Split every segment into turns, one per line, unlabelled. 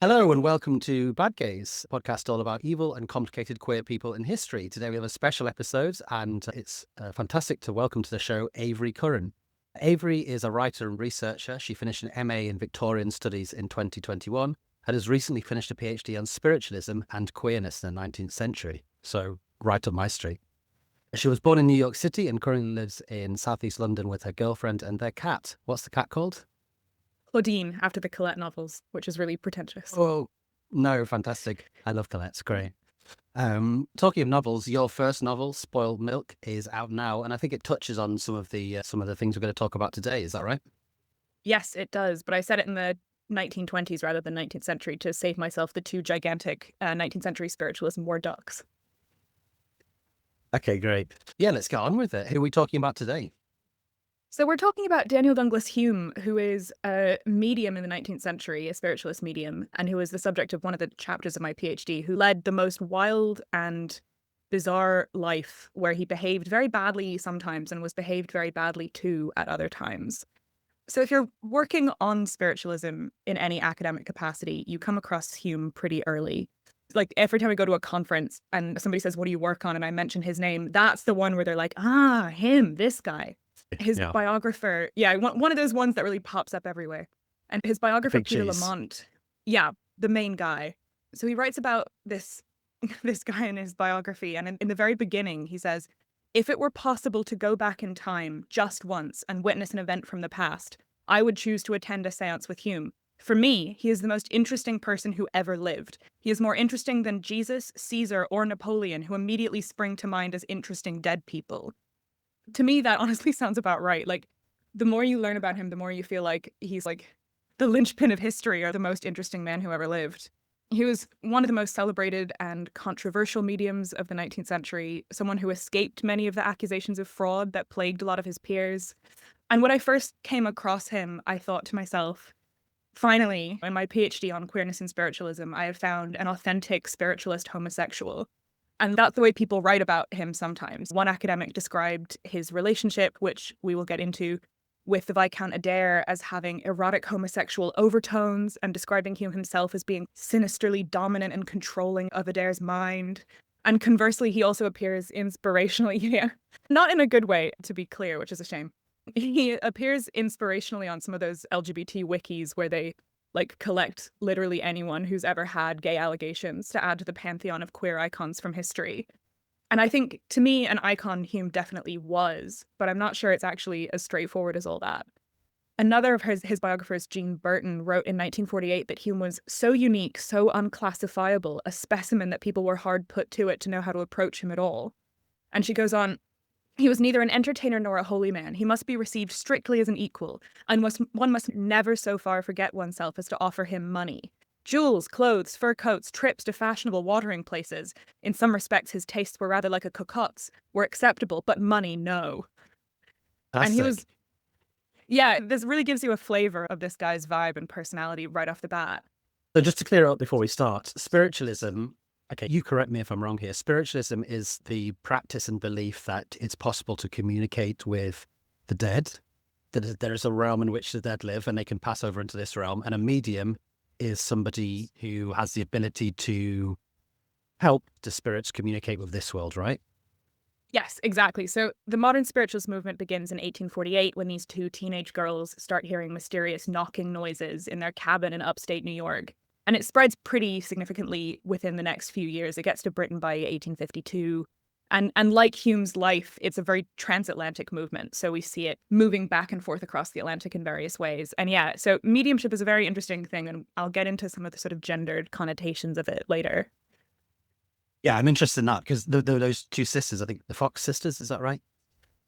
Hello and welcome to Bad Gays, a podcast all about evil and complicated queer people in history. Today we have a special episode and it's fantastic to welcome to the show Avery Curran. Avery is a writer and researcher. She finished an MA in Victorian Studies in 2021 and has recently finished a PhD on spiritualism and queerness in the 19th century. So right up my street. She was born in New York City and currently lives in southeast London with her girlfriend and their cat. What's the cat called?
Claudine, after the Colette novels, which is really pretentious.
Oh, no, fantastic. I love Colette's great. Talking of novels, your first novel, Spoiled Milk, is out now, and I think it touches on some of the things we're going to talk about today. Is that right?
Yes, it does, but I said it in the 1920s rather than 19th century to save myself the two gigantic 19th century spiritualism war ducks.
Okay, great. Yeah, let's get on with it. Who are we talking about today?
So we're talking about Daniel Dunglas Home, who is a medium in the 19th century, a spiritualist medium, and who was the subject of one of the chapters of my PhD, who led the most wild and bizarre life where he behaved very badly sometimes and was behaved very badly too at other times. So if you're working on spiritualism in any academic capacity, you come across Hume pretty early. Like every time I go to a conference and somebody says, "What do you work on?" and I mention his name, that's the one where they're like, him, this guy. His biographer, one of those ones that really pops up everywhere. And his biographer, Peter Lamont, the main guy. So he writes about this guy in his biography. And in the very beginning, he says, "If it were possible to go back in time just once and witness an event from the past, I would choose to attend a seance with Hume. For me, he is the most interesting person who ever lived. He is more interesting than Jesus, Caesar, or Napoleon, who immediately spring to mind as interesting dead people." To me, that honestly sounds about right. Like, the more you learn about him, the more you feel like he's like the linchpin of history or the most interesting man who ever lived. He was one of the most celebrated and controversial mediums of the 19th century, someone who escaped many of the accusations of fraud that plagued a lot of his peers. And when I first came across him, I thought to myself, finally, in my PhD on queerness and spiritualism, I have found an authentic spiritualist homosexual. And that's the way people write about him sometimes. One academic described his relationship, which we will get into, with the Viscount Adare as having erotic homosexual overtones and describing Hume himself as being sinisterly dominant and controlling of Adare's mind. And conversely, he also appears inspirationally, not in a good way, to be clear, which is a shame. He appears inspirationally on some of those LGBT wikis where they collect literally anyone who's ever had gay allegations to add to the pantheon of queer icons from history. And I think, to me, an icon Hume definitely was, but I'm not sure it's actually as straightforward as all that. Another of his biographers, Jean Burton, wrote in 1948 that Hume was so unique, so unclassifiable, a specimen that people were hard put to it to know how to approach him at all. And she goes on, "He was neither an entertainer nor a holy man. He must be received strictly as an equal, and one must never so far forget oneself as to offer him money. Jewels, clothes, fur coats, trips to fashionable watering places. In some respects, his tastes were rather like a cocotte, were acceptable, but money, no."
That's
and he was, this really gives you a flavor of this guy's vibe and personality right off the bat.
So just to clear up before we start, spiritualism, okay, you correct me if I'm wrong here. Spiritualism is the practice and belief that it's possible to communicate with the dead, that there is a realm in which the dead live and they can pass over into this realm. And a medium is somebody who has the ability to help the spirits communicate with this world, right?
Yes, exactly. So the modern spiritualist movement begins in 1848 when these two teenage girls start hearing mysterious knocking noises in their cabin in upstate New York. And it spreads pretty significantly within the next few years. It gets to Britain by 1852. And like Hume's life, it's a very transatlantic movement. So we see it moving back and forth across the Atlantic in various ways. And so mediumship is a very interesting thing. And I'll get into some of the sort of gendered connotations of it later.
Yeah, I'm interested in that because those two sisters, I think the Fox sisters, is that right?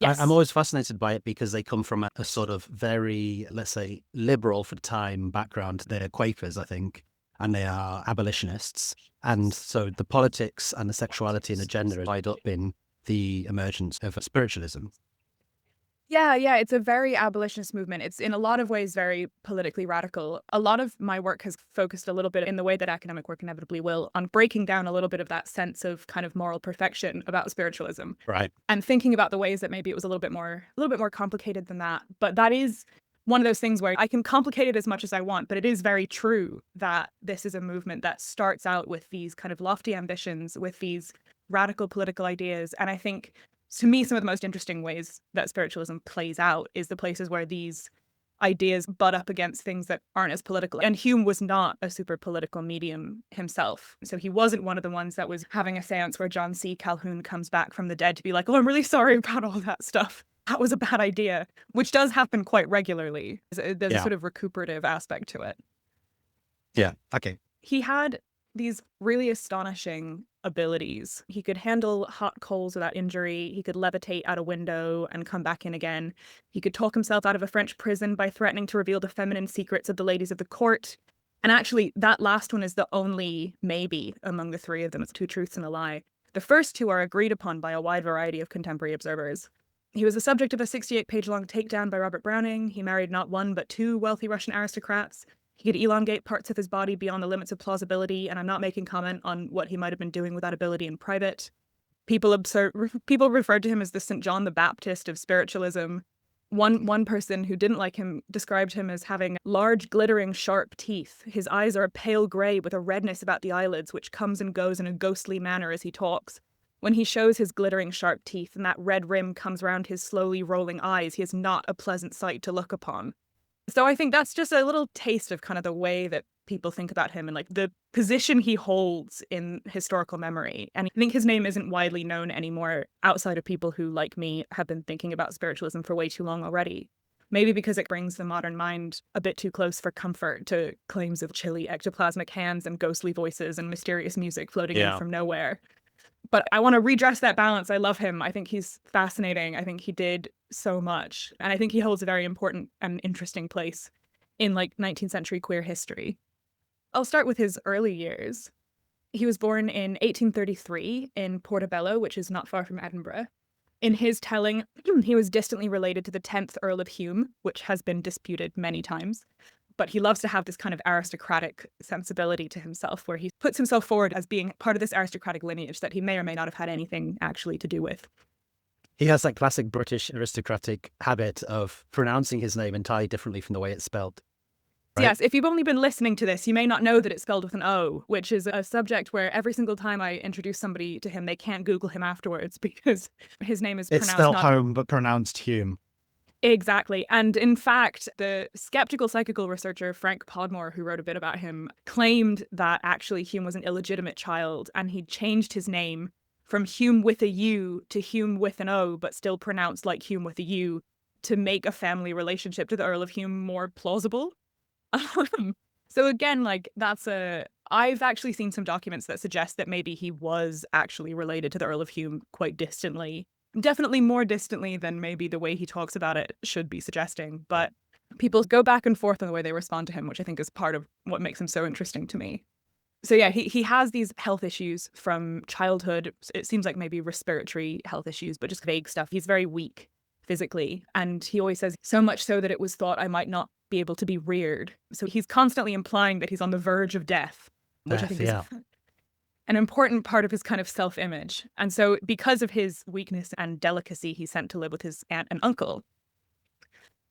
Yes.
I'm always fascinated by it because they come from a sort of very, let's say, liberal for the time background. They're Quakers, I think, and they are abolitionists. And so the politics and the sexuality and the gender are tied up in the emergence of spiritualism.
Yeah, it's a very abolitionist movement. It's in a lot of ways very politically radical. A lot of my work has focused a little bit, in the way that academic work inevitably will, on breaking down a little bit of that sense of kind of moral perfection about spiritualism.
Right.
And thinking about the ways that maybe it was a little bit more complicated than that. But that is one of those things where I can complicate it as much as I want, but it is very true that this is a movement that starts out with these kind of lofty ambitions, with these radical political ideas. And I think, to me, some of the most interesting ways that spiritualism plays out is the places where these ideas butt up against things that aren't as political. And Hume was not a super political medium himself. So he wasn't one of the ones that was having a seance where John C. Calhoun comes back from the dead to be like, oh, I'm really sorry about all that stuff. That was a bad idea, which does happen quite regularly. There's a sort of recuperative aspect to it.
Yeah. Okay.
He had these really astonishing abilities. He could handle hot coals without injury. He could levitate out a window and come back in again. He could talk himself out of a French prison by threatening to reveal the feminine secrets of the ladies of the court. And actually, that last one is the only maybe among the three of them. It's two truths and a lie. The first two are agreed upon by a wide variety of contemporary observers. He was the subject of a 68-page-long takedown by Robert Browning. He married not one but two wealthy Russian aristocrats. He could elongate parts of his body beyond the limits of plausibility, and I'm not making comment on what he might have been doing with that ability in private. People referred to him as the St. John the Baptist of spiritualism. One person who didn't like him described him as having large, glittering, sharp teeth. His eyes are a pale grey with a redness about the eyelids, which comes and goes in a ghostly manner as he talks. When he shows his glittering, sharp teeth and that red rim comes round his slowly rolling eyes, he is not a pleasant sight to look upon. So I think that's just a little taste of kind of the way that people think about him and like the position he holds in historical memory. And I think his name isn't widely known anymore outside of people who, like me, have been thinking about spiritualism for way too long already. Maybe because it brings the modern mind a bit too close for comfort to claims of chilly ectoplasmic hands and ghostly voices and mysterious music floating in from nowhere. But I want to redress that balance. I love him. I think he's fascinating. I think he did so much. And I think he holds a very important and interesting place in like 19th century queer history. I'll start with his early years. He was born in 1833 in Portobello, which is not far from Edinburgh. In his telling, he was distantly related to the 10th Earl of Hume, which has been disputed many times. But he loves to have this kind of aristocratic sensibility to himself, where he puts himself forward as being part of this aristocratic lineage that he may or may not have had anything actually to do with.
He has that classic British aristocratic habit of pronouncing his name entirely differently from the way it's spelled.
Right? Yes, if you've only been listening to this, you may not know that it's spelled with an O, which is a subject where every single time I introduce somebody to him, they can't Google him afterwards because his name is pronounced
spelled Home, but pronounced Hume.
Exactly. And in fact, the skeptical psychical researcher Frank Podmore, who wrote a bit about him, claimed that actually Hume was an illegitimate child and he changed his name from Hume with a U to Hume with an O, but still pronounced like Hume with a U to make a family relationship to the Earl of Hume more plausible. So again, like I've actually seen some documents that suggest that maybe he was actually related to the Earl of Hume quite distantly. Definitely more distantly than maybe the way he talks about it should be suggesting. But people go back and forth on the way they respond to him, which I think is part of what makes him so interesting to me. So yeah, he has these health issues from childhood. It seems like maybe respiratory health issues, but just vague stuff. He's very weak physically. And he always says, so much so that it was thought I might not be able to be reared. So he's constantly implying that he's on the verge of death, which I think is an important part of his kind of self-image. And so because of his weakness and delicacy, he's sent to live with his aunt and uncle.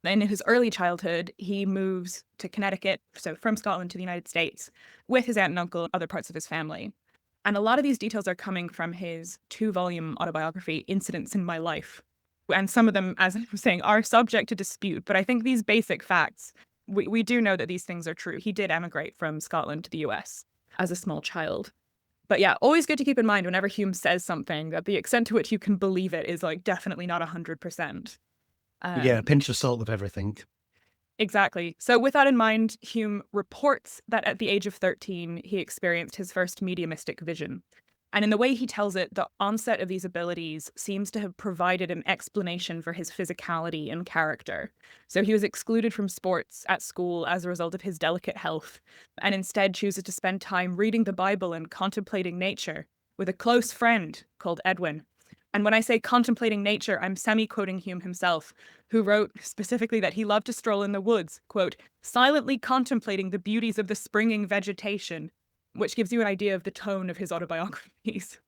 In his early childhood, he moves to Connecticut, so from Scotland to the United States, with his aunt and uncle and other parts of his family. And a lot of these details are coming from his 2-volume autobiography, Incidents in My Life. And some of them, as I was saying, are subject to dispute. But I think these basic facts, we do know that these things are true. He did emigrate from Scotland to the US as a small child. But yeah, always good to keep in mind whenever Hume says something that the extent to which you can believe it is like definitely not 100%.
A pinch of salt with everything.
Exactly. So with that in mind, Hume reports that at the age of 13, he experienced his first mediumistic vision. And in the way he tells it, the onset of these abilities seems to have provided an explanation for his physicality and character. So he was excluded from sports at school as a result of his delicate health, and instead chooses to spend time reading the Bible and contemplating nature with a close friend called Edwin. And when I say contemplating nature, I'm semi-quoting Hume himself, who wrote specifically that he loved to stroll in the woods, quote, silently contemplating the beauties of the springing vegetation, which gives you an idea of the tone of his autobiographies.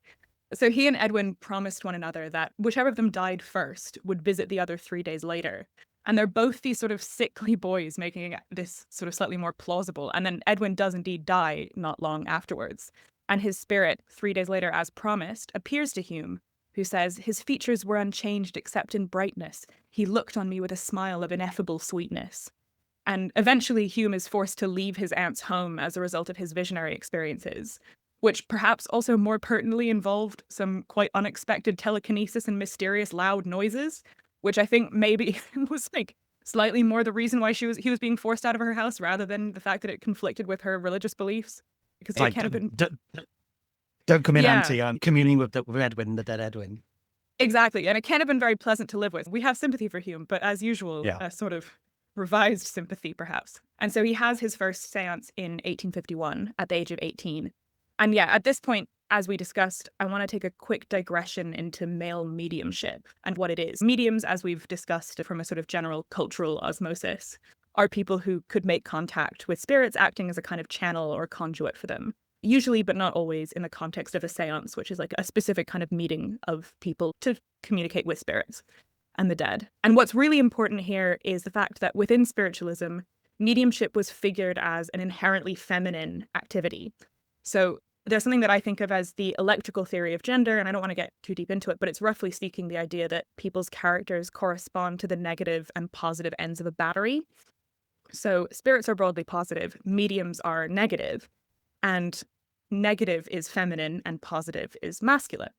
So he and Edwin promised one another that whichever of them died first would visit the other 3 days later. And they're both these sort of sickly boys, making this sort of slightly more plausible. And then Edwin does indeed die not long afterwards. And his spirit, 3 days later, as promised, appears to Hume, who says, his features were unchanged except in brightness. He looked on me with a smile of ineffable sweetness. And eventually Hume is forced to leave his aunt's home as a result of his visionary experiences, which perhaps also more pertinently involved some quite unexpected telekinesis and mysterious loud noises, which I think maybe was like slightly more the reason why he was being forced out of her house rather than the fact that it conflicted with her religious beliefs. Because it
Like,
kind of been
don't come in
Yeah.
anti on.
Communing with Edwin, the dead Edwin.
Exactly. And it can't have been very pleasant to live with. We have sympathy for Hume, but as usual,
Yeah.
a sort of revised sympathy, perhaps. And so he has his first seance in 1851 at the age of 18. And yeah, at this point, as we discussed, I want to take a quick digression into male mediumship and what it is. Mediums, as we've discussed from a sort of general cultural osmosis, are people who could make contact with spirits acting as a kind of channel or conduit for them. Usually, but not always, in the context of a seance, which is like a specific kind of meeting of people to communicate with spirits and the dead. And what's really important here is the fact that within spiritualism, mediumship was figured as an inherently feminine activity. So there's something that I think of as the electrical theory of gender, and I don't want to get too deep into it, but it's roughly speaking the idea that people's characters correspond to the negative and positive ends of a battery. So spirits are broadly positive, mediums are negative, and negative is feminine and positive is masculine.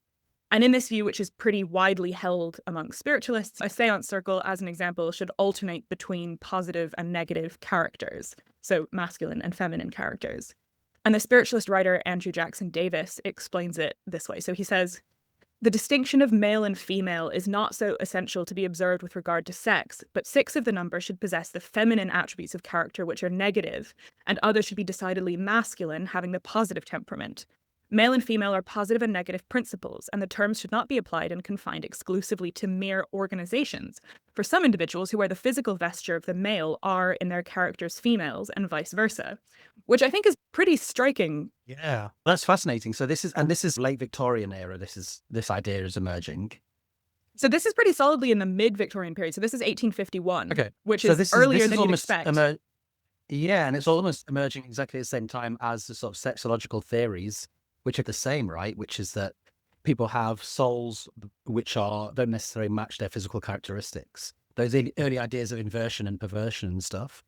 And in this view, which is pretty widely held among spiritualists, a seance circle, as an example, should alternate between positive and negative characters, so masculine and feminine characters. And the spiritualist writer Andrew Jackson Davis explains it this way. So he says, the distinction of male and female is not so essential to be observed with regard to sex, but 6 of the number should possess the feminine attributes of character which are negative, and others should be decidedly masculine, having the positive temperament. Male and female are positive and negative principles, and the terms should not be applied and confined exclusively to mere organizations. For some individuals who wear the physical vesture of the male are, in their characters, females, and vice versa, which I think is pretty striking.
Yeah, that's fascinating. So this is late Victorian era. This idea is emerging.
So this is pretty solidly in the mid-Victorian period. So this is 1851,
Okay,
which
so
is earlier than you'd expect.
Yeah, and it's almost emerging exactly at the same time as the sort of sexological theories, which are the same, right? Which is that people have souls which don't necessarily match their physical characteristics. Those early ideas of inversion and perversion and stuff.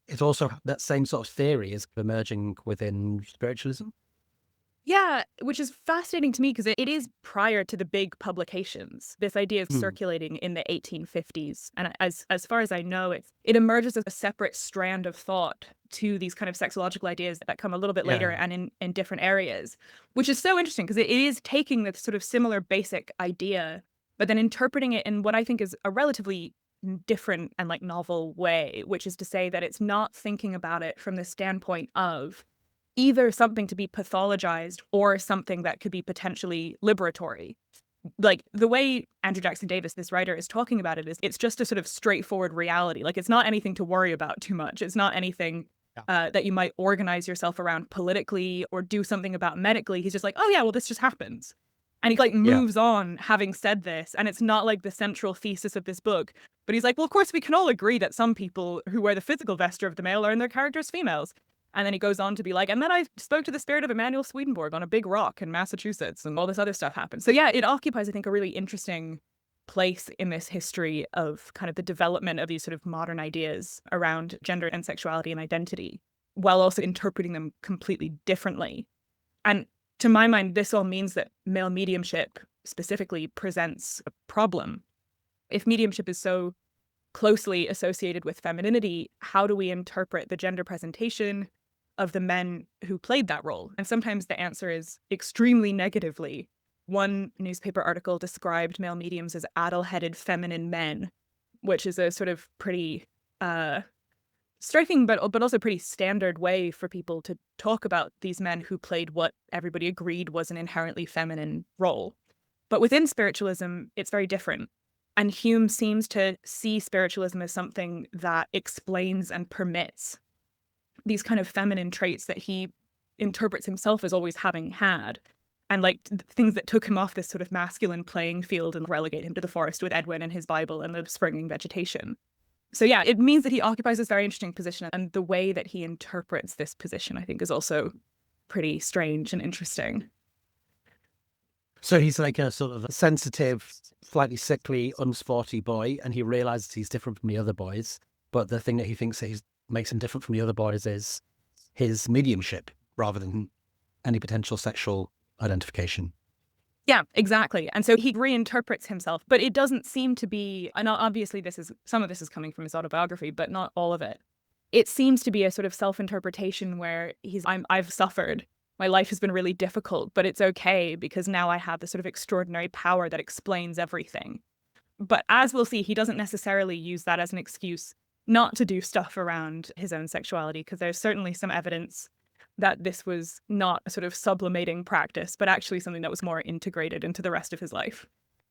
It's also that same sort of theory is emerging within spiritualism.
Yeah, which is fascinating to me because it is prior to the big publications. This idea is circulating in the 1850s. And as far as I know, it emerges as a separate strand of thought to these kind of sexological ideas that come a little bit later and in different areas, which is so interesting because it is taking this sort of similar basic idea, but then interpreting it in what I think is a relatively different and like novel way, which is to say that it's not thinking about it from the standpoint of either something to be pathologized or something that could be potentially liberatory. Like the way Andrew Jackson Davis, this writer, is talking about it is it's just a sort of straightforward reality. Like it's not anything to worry about too much. It's not anything that you might organize yourself around politically or do something about medically. He's just like, oh yeah, well, this just happens. And he like moves on having said this. And it's not like the central thesis of this book. But he's like, well, of course, we can all agree that some people who wear the physical vesture of the male are in their characters females. And then he goes on to be like, and then I spoke to the spirit of Emanuel Swedenborg on a big rock in Massachusetts, and all this other stuff happened. So yeah, it occupies, I think, a really interesting place in this history of kind of the development of these sort of modern ideas around gender and sexuality and identity, while also interpreting them completely differently. And to my mind, this all means that male mediumship specifically presents a problem. If mediumship is so closely associated with femininity, how do we interpret the gender presentation of the men who played that role? And sometimes the answer is extremely negatively. One newspaper article described male mediums as addle-headed feminine men, which is a sort of pretty striking but also pretty standard way for people to talk about these men who played what everybody agreed was an inherently feminine role. But within spiritualism, it's very different. And Hume seems to see spiritualism as something that explains and permits these kind of feminine traits that he interprets himself as always having had, and like things that took him off this sort of masculine playing field and relegate him to the forest with Edwin and his Bible and the springing vegetation. So yeah, it means that he occupies this very interesting position, and the way that he interprets this position, I think, is also pretty strange and interesting.
So he's like a sort of a sensitive, slightly sickly, unsporty boy, and he realizes he's different from the other boys. But the thing that he thinks that makes him different from the other boys is his mediumship rather than any potential sexual identification.
Yeah, exactly. And so he reinterprets himself, but it doesn't seem to be, and obviously some of this is coming from his autobiography, but not all of it. It seems to be a sort of self-interpretation where I've suffered. My life has been really difficult, but it's okay because now I have this sort of extraordinary power that explains everything. But as we'll see, he doesn't necessarily use that as an excuse not to do stuff around his own sexuality, because there's certainly some evidence that this was not a sort of sublimating practice, but actually something that was more integrated into the rest of his life.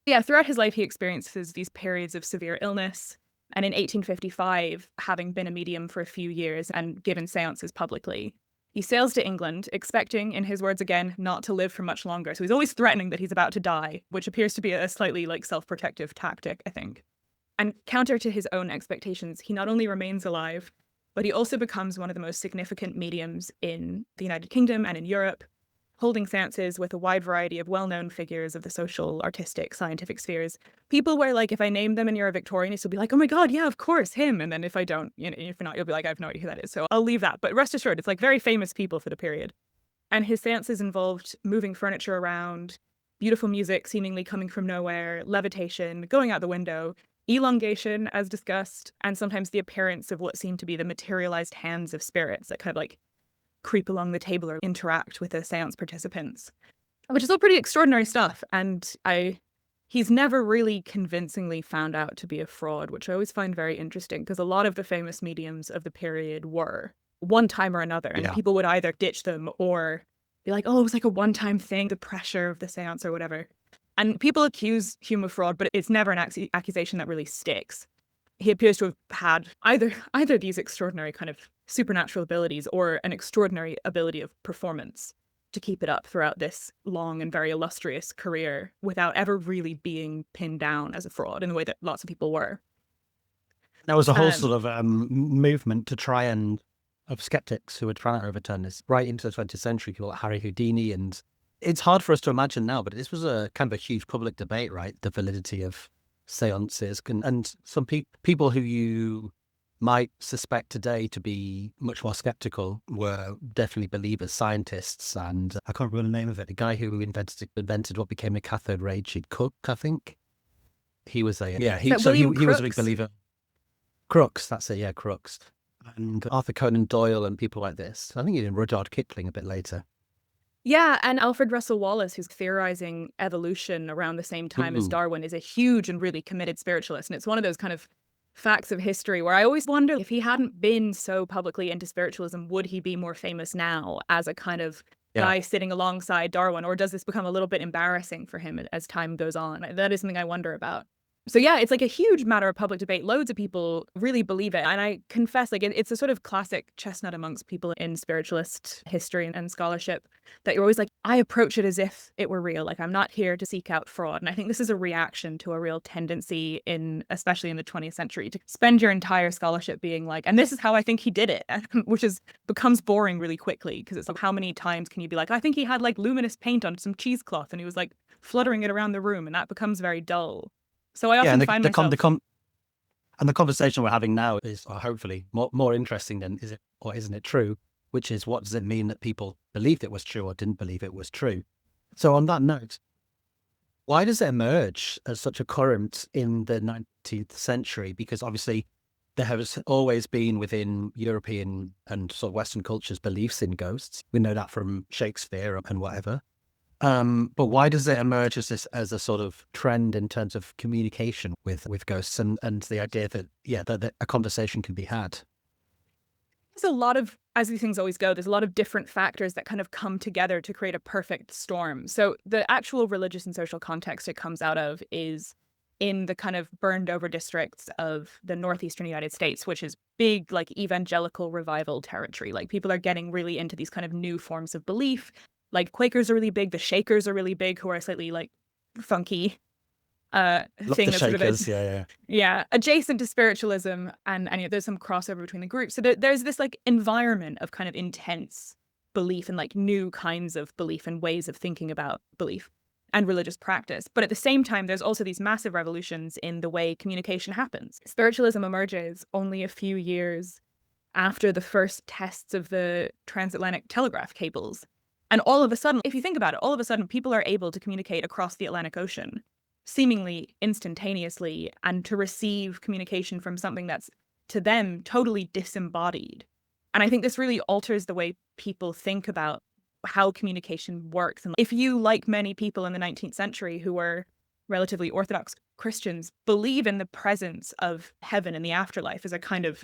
Yeah, throughout his life, he experiences these periods of severe illness. And in 1855, having been a medium for a few years and given seances publicly, he sails to England, expecting, in his words again, not to live for much longer. So he's always threatening that he's about to die, which appears to be a slightly self-protective tactic, I think. And counter to his own expectations, he not only remains alive, but he also becomes one of the most significant mediums in the United Kingdom and in Europe, holding seances with a wide variety of well-known figures of the social, artistic, scientific spheres. People where, if I name them and you're a Victorianist, you'll be like, oh my God, yeah, of course, him. And then if I don't, if you're not, you'll be like, I have no idea who that is. So I'll leave that. But rest assured, it's very famous people for the period. And his seances involved moving furniture around, beautiful music seemingly coming from nowhere, levitation, going out the window, elongation, as discussed, and sometimes the appearance of what seemed to be the materialized hands of spirits that kind of creep along the table or interact with the seance participants, which is all pretty extraordinary stuff. And he's never really convincingly found out to be a fraud, which I always find very interesting, because a lot of the famous mediums of the period were, one time or another, and people would either ditch them or be like, oh, it was a one-time thing, the pressure of the seance or whatever. And people accuse Hume of fraud, but it's never an accusation that really sticks. He appears to have had either these extraordinary kind of supernatural abilities or an extraordinary ability of performance to keep it up throughout this long and very illustrious career without ever really being pinned down as a fraud in the way that lots of people were.
There was a whole sort of movement to try and of skeptics who were trying to overturn this right into the 20th century, people like Harry Houdini. And it's hard for us to imagine now, but this was a kind of a huge public debate, right? The validity of seances. And some people who you might suspect today to be much more skeptical were definitely believers, scientists, and I can't remember the name of it. The guy who invented what became a cathode ray tube, Cook, I think. He was he was a big believer. Crookes, that's it, yeah, Crookes. And Arthur Conan Doyle and people like this. I think even Rudyard Kipling a bit later.
Yeah, and Alfred Russel Wallace, who's theorizing evolution around the same time as Darwin, is a huge and really committed spiritualist. And it's one of those kind of facts of history where I always wonder, if he hadn't been so publicly into spiritualism, would he be more famous now as a kind of guy sitting alongside Darwin? Or does this become a little bit embarrassing for him as time goes on? That is something I wonder about. So yeah, it's a huge matter of public debate. Loads of people really believe it. And I confess, it's a sort of classic chestnut amongst people in spiritualist history and scholarship, that you're always I approach it as if it were real. I'm not here to seek out fraud. And I think this is a reaction to a real tendency especially in the 20th century, to spend your entire scholarship being and this is how I think he did it, which becomes boring really quickly, because it's how many times can you be I think he had luminous paint on some cheesecloth and he was fluttering it around the room, and that becomes very dull. So I often find myself...
And the conversation we're having now is hopefully more interesting than is it or isn't it true, which is, what does it mean that people believed it was true or didn't believe it was true? So on that note, why does it emerge as such a current in the 19th century? Because obviously there has always been within European and sort of Western cultures beliefs in ghosts. We know that from Shakespeare and whatever. But why does it emerge as a sort of trend in terms of communication with ghosts and the idea that, that a conversation can be had?
There's a lot of, as these things always go, there's a lot of different factors that kind of come together to create a perfect storm. So the actual religious and social context it comes out of is in the kind of burned over districts of the northeastern United States, which is big, evangelical revival territory. People are getting really into these kind of new forms of belief. Quakers are really big, the Shakers are really big, who are slightly funky.
Love
thing
the
that's sort of
shakers. Yeah.
adjacent to spiritualism, and there's some crossover between the groups. So there's this like environment of kind of intense belief and like new kinds of belief and ways of thinking about belief and religious practice. But at the same time, there's also these massive revolutions in the way communication happens. Spiritualism emerges only a few years after the first tests of the transatlantic telegraph cables. And all of a sudden, if you think about it, all of a sudden people are able to communicate across the Atlantic Ocean seemingly instantaneously and to receive communication from something that's to them totally disembodied. And I think this really alters the way people think about how communication works. And if you, like many people in the 19th century who were relatively Orthodox Christians, believe in the presence of heaven and the afterlife as a kind of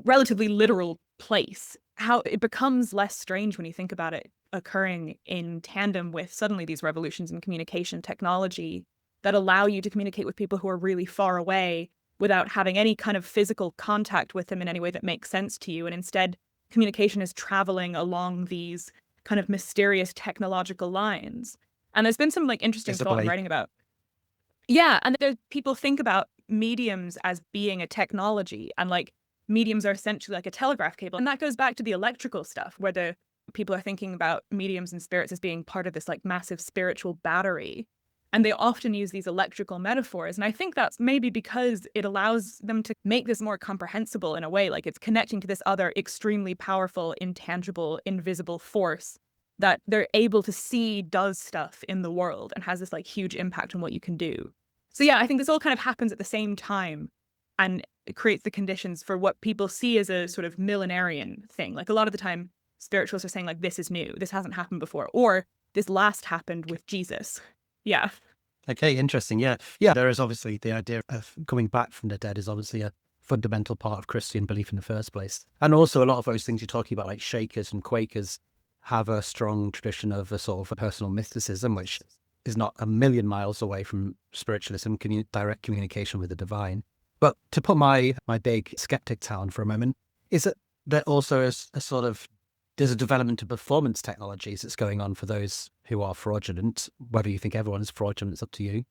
relatively literal place, how it becomes less strange when you think about it occurring in tandem with suddenly these revolutions in communication technology that allow you to communicate with people who are really far away without having any kind of physical contact with them in any way that makes sense to you. And instead, communication is traveling along these kind of mysterious technological lines. And there's been some like interesting thought in writing about. Yeah, and people think about mediums as being a technology, and like mediums are essentially like a telegraph cable. And that goes back to the electrical stuff, where the people are thinking about mediums and spirits as being part of this like massive spiritual battery. And they often use these electrical metaphors. And I think that's maybe because it allows them to make this more comprehensible in a way, like it's connecting to this other extremely powerful, intangible, invisible force that they're able to see does stuff in the world and has this like huge impact on what you can do. So yeah, I think this all kind of happens at the same time, and it creates the conditions for what people see as a sort of millenarian thing. Like a lot of the time, spiritualists are saying like, this is new, this hasn't happened before, or this last happened with Jesus. Yeah.
Okay, interesting. Yeah. There is obviously the idea of coming back from the dead is obviously a fundamental part of Christian belief in the first place. And also a lot of those things you're talking about, like Shakers and Quakers, have a strong tradition of a sort of a personal mysticism, which is not a million miles away from spiritualism, direct communication with the divine. But to put my big skeptic hat on for a moment, is that there also is a sort of, there's a development of performance technologies that's going on for those who are fraudulent. Whether you think everyone is fraudulent, it's up to you.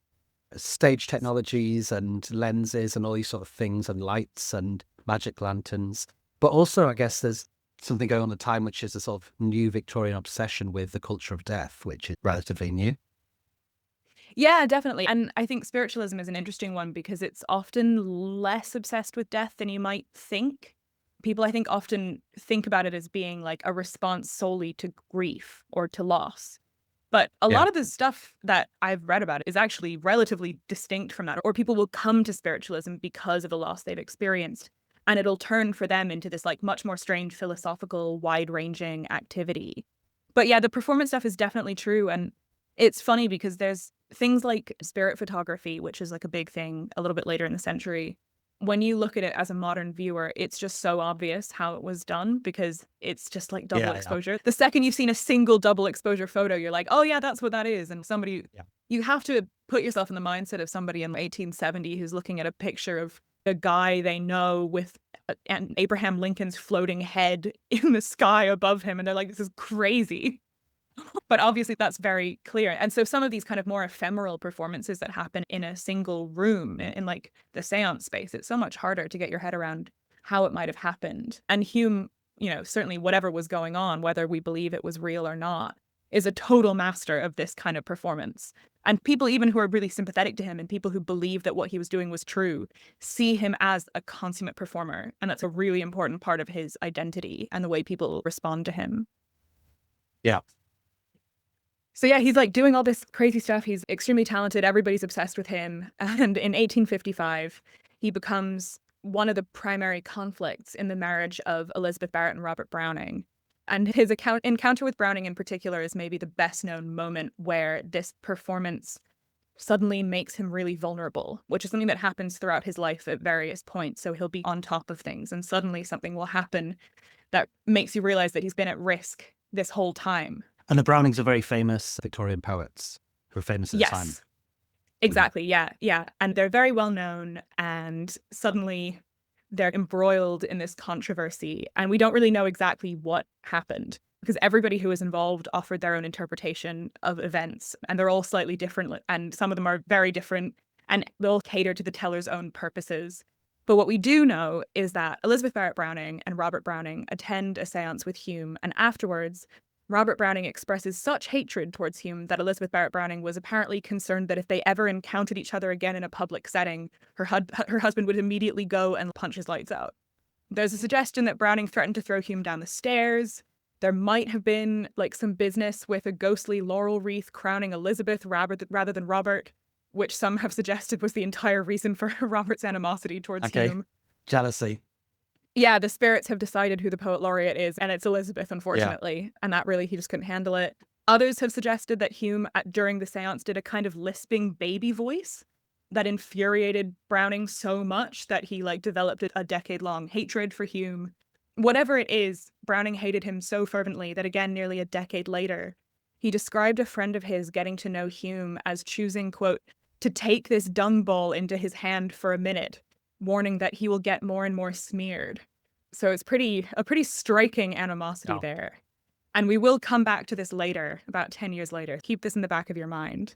Stage technologies and lenses and all these sort of things, and lights and magic lanterns. But also, I guess there's something going on at the time, which is a sort of new Victorian obsession with the culture of death, which is relatively new.
Yeah, definitely. And I think spiritualism is an interesting one because it's often less obsessed with death than you might think. People, I think, often think about it as being like a response solely to grief or to loss. But a lot of the stuff that I've read about is actually relatively distinct from that. Or people will come to spiritualism because of the loss they've experienced, and it'll turn for them into this like much more strange philosophical, wide-ranging activity. But yeah, the performance stuff is definitely true. And it's funny because there's things like spirit photography, which is like a big thing a little bit later in the century. When you look at it as a modern viewer, it's just so obvious how it was done because it's just like double exposure. The second you've seen a single double exposure photo, you're like, oh yeah, that's what that is. And you have to put yourself in the mindset of somebody in 1870 who's looking at a picture of a guy they know with Abraham Lincoln's floating head in the sky above him. And they're like, this is crazy. But obviously that's very clear. And so some of these kind of more ephemeral performances that happen in a single room in like the seance space, it's so much harder to get your head around how it might have happened. And Hume, certainly whatever was going on, whether we believe it was real or not, is a total master of this kind of performance. And people even who are really sympathetic to him and people who believe that what he was doing was true see him as a consummate performer. And that's a really important part of his identity and the way people respond to him.
Yeah.
So yeah, he's like doing all this crazy stuff. He's extremely talented. Everybody's obsessed with him. And in 1855, he becomes one of the primary conflicts in the marriage of Elizabeth Barrett and Robert Browning. And his encounter with Browning in particular is maybe the best known moment where this performance suddenly makes him really vulnerable, which is something that happens throughout his life at various points. So he'll be on top of things and suddenly something will happen that makes you realize that he's been at risk this whole time.
And the Brownings are very famous Victorian poets who are famous at the time.
Yes, exactly. Yeah. And they're very well known. And suddenly they're embroiled in this controversy. And we don't really know exactly what happened because everybody who was involved offered their own interpretation of events. And they're all slightly different. And some of them are very different. and they'll cater to the teller's own purposes. But what we do know is that Elizabeth Barrett Browning and Robert Browning attend a seance with Hume, and afterwards, Robert Browning expresses such hatred towards Hume that Elizabeth Barrett Browning was apparently concerned that if they ever encountered each other again in a public setting, her husband would immediately go and punch his lights out. There's a suggestion that Browning threatened to throw Hume down the stairs. There might have been like some business with a ghostly laurel wreath crowning Elizabeth rather than Robert, which some have suggested was the entire reason for Robert's animosity towards Hume.
Jealousy.
Yeah, the spirits have decided who the poet laureate is, and it's Elizabeth, unfortunately. And that really, he just couldn't handle it. Others have suggested that Hume, during the seance, did a kind of lisping baby voice that infuriated Browning so much that he developed a decade-long hatred for Hume. Whatever it is, Browning hated him so fervently that again, nearly a decade later, he described a friend of his getting to know Hume as choosing, quote, to take this dung ball into his hand for a minute, warning that he will get more and more smeared. So it's a pretty striking animosity there. And we will come back to this later, about 10 years later. Keep this in the back of your mind.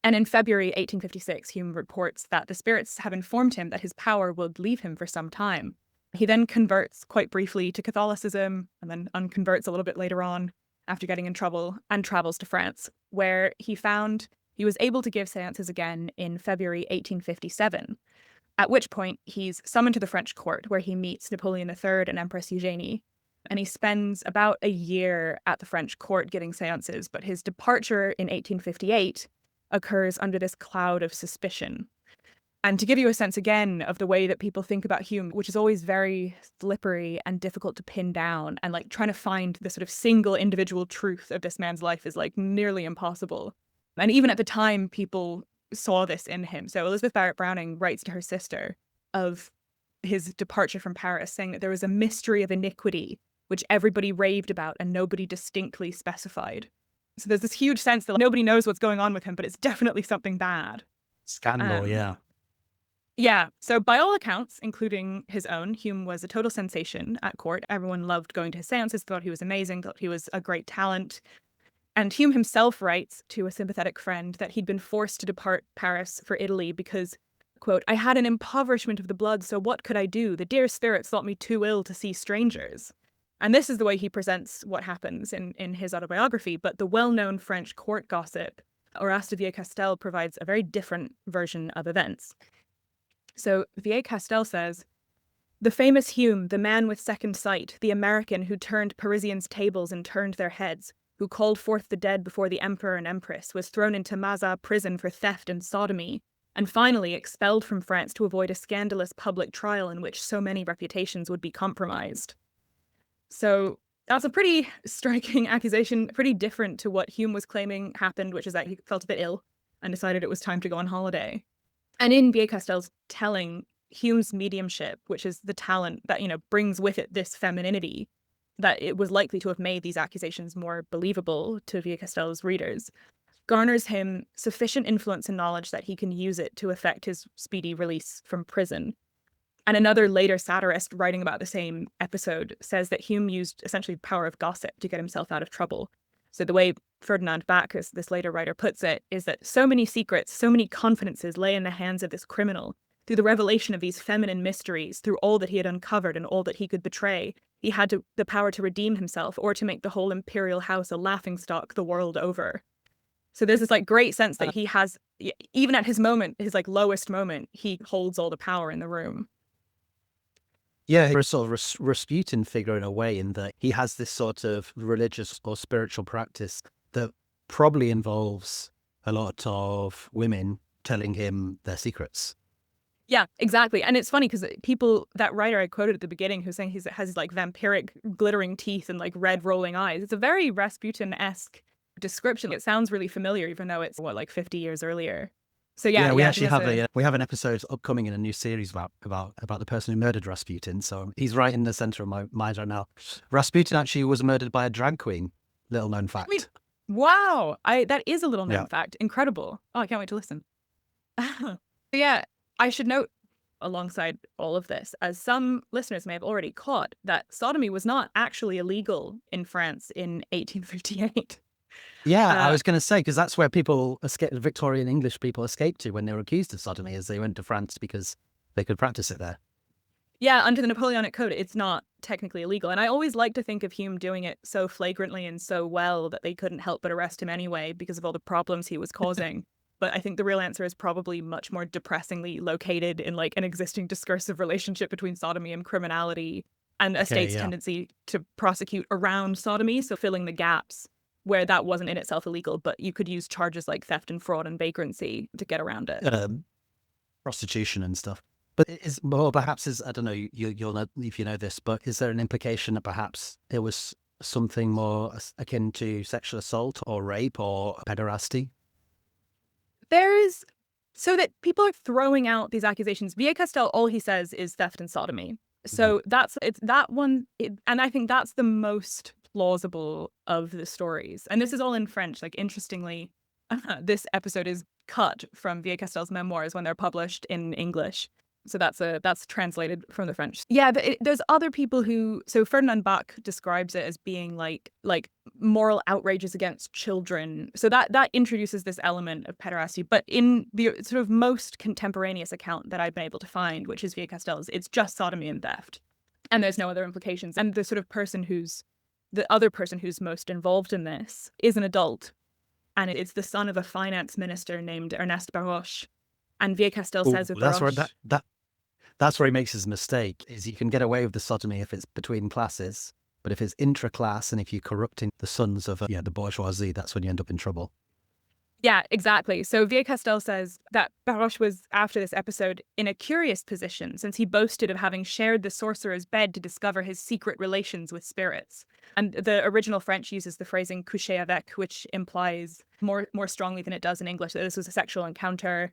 And in February 1856, Hume reports that the spirits have informed him that his power will leave him for some time. He then converts quite briefly to Catholicism and then unconverts a little bit later on after getting in trouble and travels to France, where he found he was able to give seances again in February 1857, at which point he's summoned to the French court where he meets Napoleon III and Empress Eugénie. And he spends about a year at the French court giving seances, but his departure in 1858 occurs under this cloud of suspicion. And to give you a sense again of the way that people think about Hume, which is always very slippery and difficult to pin down, and trying to find the sort of single individual truth of this man's life is nearly impossible. And even at the time, people saw this in him. So Elizabeth Barrett Browning writes to her sister of his departure from Paris, saying that there was a mystery of iniquity which everybody raved about and nobody distinctly specified. So there's this huge sense that nobody knows what's going on with him, but it's definitely something bad.
Scandal, yeah.
Yeah, so by all accounts, including his own, Hume was a total sensation at court. Everyone loved going to his seances, thought he was amazing, thought he was a great talent. And Hume himself writes to a sympathetic friend that he'd been forced to depart Paris for Italy because, quote, I had an impoverishment of the blood, so what could I do? The dear spirits thought me too ill to see strangers. And this is the way he presents what happens in his autobiography, but the well-known French court gossip, Horace de Villers-Castel, provides a very different version of events. So Villers-Castel says, the famous Hume, the man with second sight, the American who turned Parisians' tables and turned their heads, who called forth the dead before the emperor and empress, was thrown into Mazas prison for theft and sodomy, and finally expelled from France to avoid a scandalous public trial in which so many reputations would be compromised. So that's a pretty striking accusation, pretty different to what Hume was claiming happened, which is that he felt a bit ill and decided it was time to go on holiday. And in Villers-Castel's telling, Hume's mediumship, which is the talent that, brings with it this femininity, that it was likely to have made these accusations more believable to Villers-Castel's readers, garners him sufficient influence and knowledge that he can use it to effect his speedy release from prison. And another later satirist writing about the same episode says that Hume used essentially the power of gossip to get himself out of trouble. So the way Ferdinand Bacchus, this later writer, puts it is that so many secrets, so many confidences lay in the hands of this criminal. Through the revelation of these feminine mysteries, through all that he had uncovered and all that he could betray, he had the power to redeem himself or to make the whole imperial house a laughingstock the world over. So there's this great sense that he has, even at his moment, his lowest moment, he holds all the power in the room.
Yeah, he's a sort of Rasputin figure in a way, in that he has this sort of religious or spiritual practice that probably involves a lot of women telling him their secrets.
Yeah, exactly. And it's funny because that writer I quoted at the beginning who's saying he has vampiric glittering teeth and red rolling eyes. It's a very Rasputin-esque description. It sounds really familiar, even though it's 50 years earlier. So yeah,
we actually have an episode upcoming in a new series about the person who murdered Rasputin. So he's right in the center of my mind right now. Rasputin actually was murdered by a drag queen. Little known fact.
Wow, that is a little known fact. Incredible. Oh, I can't wait to listen. Yeah, I should note alongside all of this, as some listeners may have already caught, that sodomy was not actually illegal in France in 1858.
Yeah, I
Uh,
was going to say, because that's where people escape, Victorian English people escaped to when they were accused of sodomy, as they went to France because they could practice it there.
yeah, under the Napoleonic Code, it's not technically illegal. And I always like to think of Hume doing it so flagrantly and so well that they couldn't help but arrest him anyway because of all the problems he was causing. But I think the real answer is probably much more depressingly located in like an existing discursive relationship between sodomy and criminality and a
Okay,
state's
yeah.
tendency to prosecute around sodomy. So filling the gaps where that wasn't in itself illegal, but you could use charges like theft and fraud and vagrancy to get around it.
Prostitution and stuff. But well, perhaps I don't know, you'll know if you know this, but is there an implication that perhaps it was something more akin to sexual assault or rape or pederasty?
There is, so that people are throwing out these accusations. Villers-Castell, all he says is theft and sodomy. So it's that one, and I think that's the most plausible of the stories. And this is all in French. Like, interestingly, this episode is cut from Villers-Castell's memoirs when they're published in English. So that's translated from the French. Yeah, but there's other people who. So Ferdinand Bach describes it as being like moral outrages against children. So that introduces this element of pederasty. But in the sort of most contemporaneous account that I've been able to find, which is Villers-Castell's, it's just sodomy and theft, and there's no other implications. And the sort of the other person who's most involved in this is an adult, and it's the son of a finance minister named Ernest Baroche. And Villers-Castell says with
That's where
Baroche,
that's where he makes his mistake, is you can get away with the sodomy if it's between classes, but if it's intra-class and if you're corrupting the sons of the bourgeoisie, that's when you end up in trouble.
yeah, exactly. So Villers-Castell says that Baroche was, after this episode, in a curious position since he boasted of having shared the sorcerer's bed to discover his secret relations with spirits. And the original French uses the phrasing coucher avec, which implies more strongly than it does in English that this was a sexual encounter.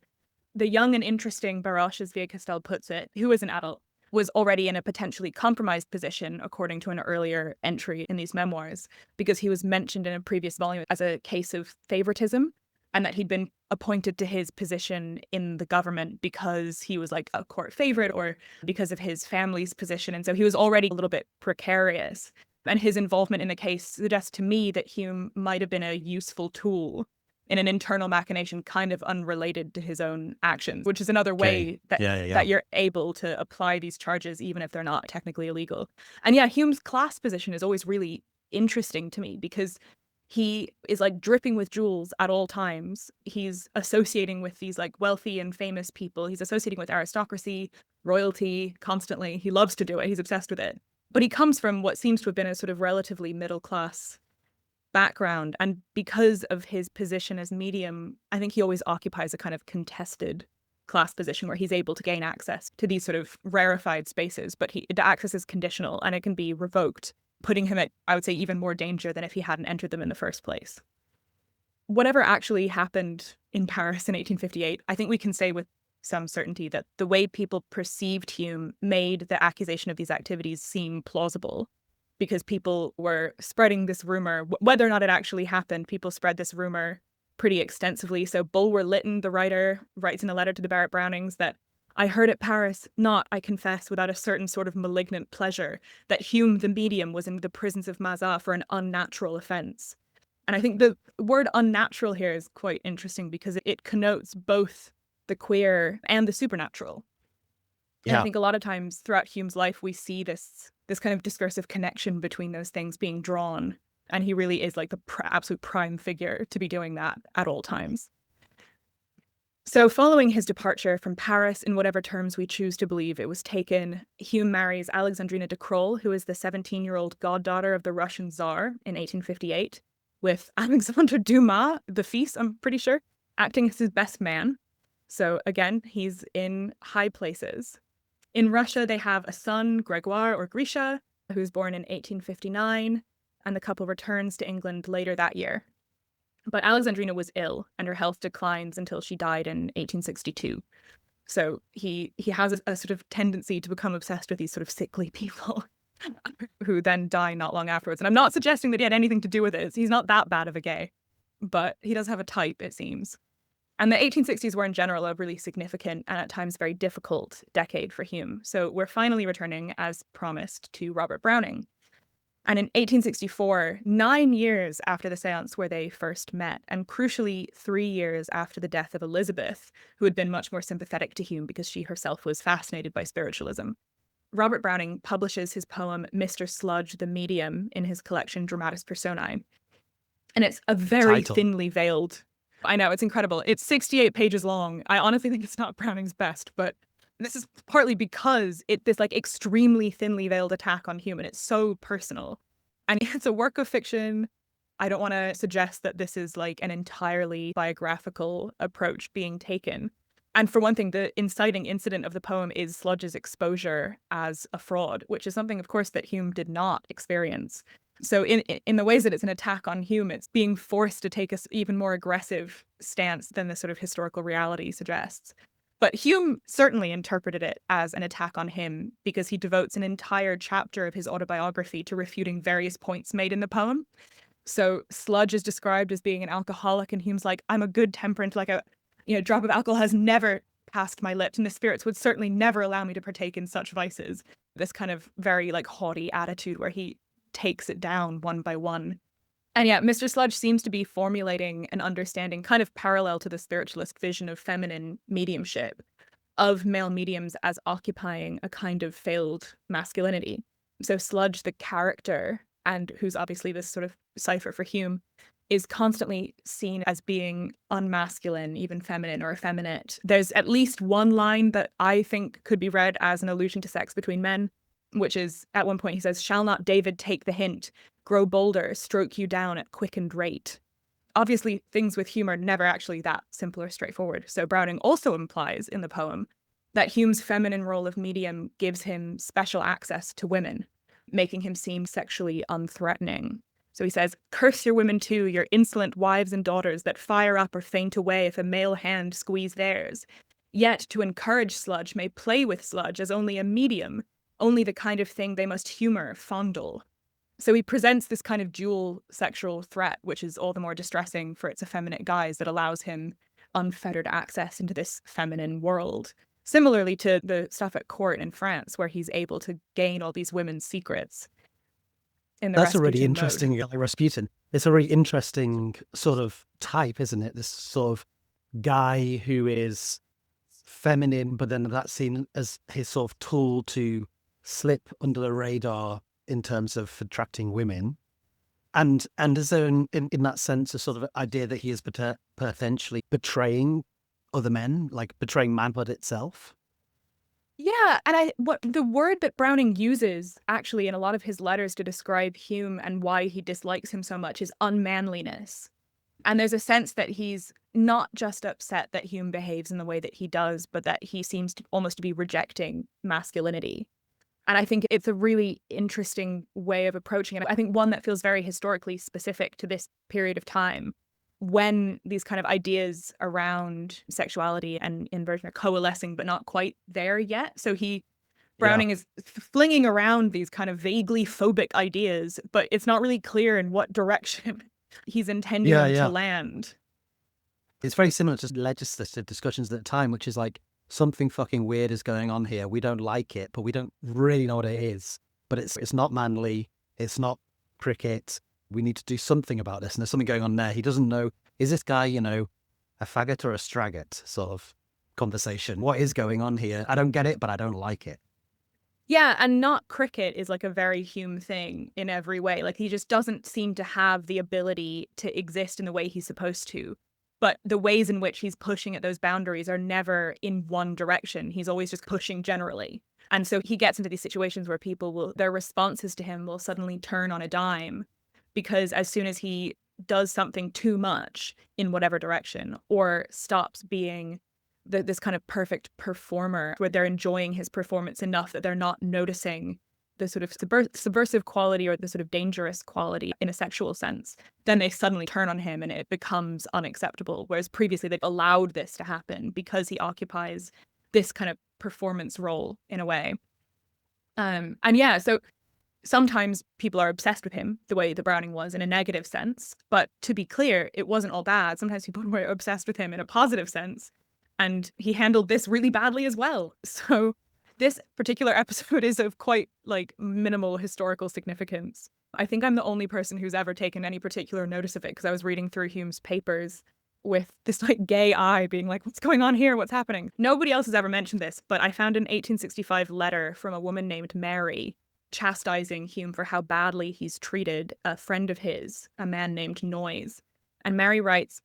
The young and interesting Baroche, as Villers-Castell puts it, who is an adult, was already in a potentially compromised position, according to an earlier entry in these memoirs, because he was mentioned in a previous volume as a case of favoritism, and that he'd been appointed to his position in the government because he was like a court favorite or because of his family's position. And so he was already a little bit precarious. And his involvement in the case suggests to me that Hume might have been a useful tool in an internal machination kind of unrelated to his own actions, which is another way that that you're able to apply these charges even if they're not technically illegal. And yeah, Hume's class position is always really interesting to me because he is like dripping with jewels at all times. He's associating with these like wealthy and famous people. He's associating with aristocracy, royalty constantly. He loves to do it. He's obsessed with it. But he comes from what seems to have been a sort of relatively middle class background, and because of his position as medium, I think he always occupies a kind of contested class position where he's able to gain access to these sort of rarefied spaces, but the access is conditional and it can be revoked, putting him at, I would say, even more danger than if he hadn't entered them in the first place. Whatever actually happened in Paris in 1858, I think we can say with some certainty that the way people perceived Hume made the accusation of these activities seem plausible, because people were spreading this rumor, whether or not it actually happened. People spread this rumor pretty extensively. So Bulwer Lytton, the writer, writes in a letter to the Barrett Brownings that I heard at Paris, not, I confess, without a certain sort of malignant pleasure, that Hume the medium was in the prisons of Mazas for an unnatural offence. And I think the word unnatural here is quite interesting because it connotes both the queer and the supernatural. And I think a lot of times throughout Hume's life, we see this kind of discursive connection between those things being drawn. And he really is like the absolute prime figure to be doing that at all times. So following his departure from Paris, in whatever terms we choose to believe it was taken, Hume marries Alexandrina de Crolles, who is the 17-year-old goddaughter of the Russian Tsar in 1858, with Alexandre Dumas, the fils, I'm pretty sure, acting as his best man. So again, he's in high places. In Russia, they have a son, Gregoire or Grisha, who was born in 1859, and the couple returns to England later that year. But Alexandrina was ill, and her health declines until she died in 1862. So he has a sort of tendency to become obsessed with these sort of sickly people who then die not long afterwards. And I'm not suggesting that he had anything to do with it. He's not that bad of a gay, but he does have a type, it seems. And the 1860s were in general a really significant and at times very difficult decade for Hume. So we're finally returning, as promised, to Robert Browning. And in 1864, 9 years after the seance where they first met, and crucially 3 years after the death of Elizabeth, who had been much more sympathetic to Hume because she herself was fascinated by spiritualism, Robert Browning publishes his poem Mr. Sludge the Medium in his collection Dramatis Personae. And it's a very
Title.
thinly veiled. I know, it's incredible. It's 68 pages long. I honestly think it's not Browning's best, but this is partly because this like extremely thinly veiled attack on Hume, and it's so personal. And it's a work of fiction. I don't want to suggest that this is like an entirely biographical approach being taken. And for one thing, the inciting incident of the poem is Sludge's exposure as a fraud, which is something, of course, that Hume did not experience. So in the ways that it's an attack on Hume, it's being forced to take an even more aggressive stance than the sort of historical reality suggests. But Hume certainly interpreted it as an attack on him because he devotes an entire chapter of his autobiography to refuting various points made in the poem. So Sludge is described as being an alcoholic, and Hume's like, I'm a good temperament, like a drop of alcohol has never passed my lips, and the spirits would certainly never allow me to partake in such vices. This kind of very like haughty attitude where he takes it down one by one. And yeah, Mr. Sludge seems to be formulating an understanding kind of parallel to the spiritualist vision of feminine mediumship, of male mediums as occupying a kind of failed masculinity. So Sludge, the character, and who's obviously this sort of cipher for Hume, is constantly seen as being unmasculine, even feminine or effeminate. There's at least one line that I think could be read as an allusion to sex between men, which is, at one point he says, "Shall not David take the hint? Grow bolder, stroke you down at quickened rate." Obviously, things with Hume are never actually that simple or straightforward. So Browning also implies in the poem that Hume's feminine role of medium gives him special access to women, making him seem sexually unthreatening. So he says, "Curse your women too, your insolent wives and daughters that fire up or faint away if a male hand squeeze theirs. Yet to encourage Sludge may play with Sludge as only a medium, only the kind of thing they must humour, fondle." So he presents this kind of dual sexual threat, which is all the more distressing for its effeminate guise that allows him unfettered access into this feminine world. Similarly to the stuff at court in France, where he's able to gain all these women's secrets in the
That's a really
Rasputin
interesting,
mode.
like Rasputin. It's a really interesting sort of type, isn't it? This sort of guy who is feminine, but then that's seen as his sort of tool to slip under the radar in terms of attracting women. And is there in that sense a sort of idea that he is potentially betraying other men, like betraying manhood itself?
Yeah, and what the word that Browning uses actually in a lot of his letters to describe Hume and why he dislikes him so much is unmanliness. And there's a sense that he's not just upset that Hume behaves in the way that he does, but that he seems to almost to be rejecting masculinity. And I think it's a really interesting way of approaching it. I think one that feels very historically specific to this period of time, when these kind of ideas around sexuality and inversion are coalescing, but not quite there yet. So Browning is flinging around these kind of vaguely phobic ideas, but it's not really clear in what direction he's intending them to land.
It's very similar to legislative discussions at the time, which is like, something fucking weird is going on here. We don't like it, but we don't really know what it is. But it's not manly. It's not cricket. We need to do something about this. And there's something going on there. He doesn't know, is this guy, a faggot or a straggot sort of conversation? What is going on here? I don't get it, but I don't like it.
Yeah, and not cricket is like a very Hume thing in every way. Like he just doesn't seem to have the ability to exist in the way he's supposed to. But the ways in which he's pushing at those boundaries are never in one direction. He's always just pushing generally. And so he gets into these situations where their responses to him will suddenly turn on a dime, because as soon as he does something too much in whatever direction or stops being this kind of perfect performer where they're enjoying his performance enough that they're not noticing the sort of subversive quality or the sort of dangerous quality in a sexual sense, then they suddenly turn on him and it becomes unacceptable. Whereas previously they've allowed this to happen because he occupies this kind of performance role in a way. And yeah, so sometimes people are obsessed with him the way the Browning was in a negative sense. But to be clear, it wasn't all bad. Sometimes people were obsessed with him in a positive sense. And he handled this really badly as well. So this particular episode is of quite like minimal historical significance. I think I'm the only person who's ever taken any particular notice of it, because I was reading through Hume's papers with this like gay eye being like, what's going on here? What's happening? Nobody else has ever mentioned this, but I found an 1865 letter from a woman named Mary chastising Hume for how badly he's treated a friend of his, a man named Noyes. And Mary writes,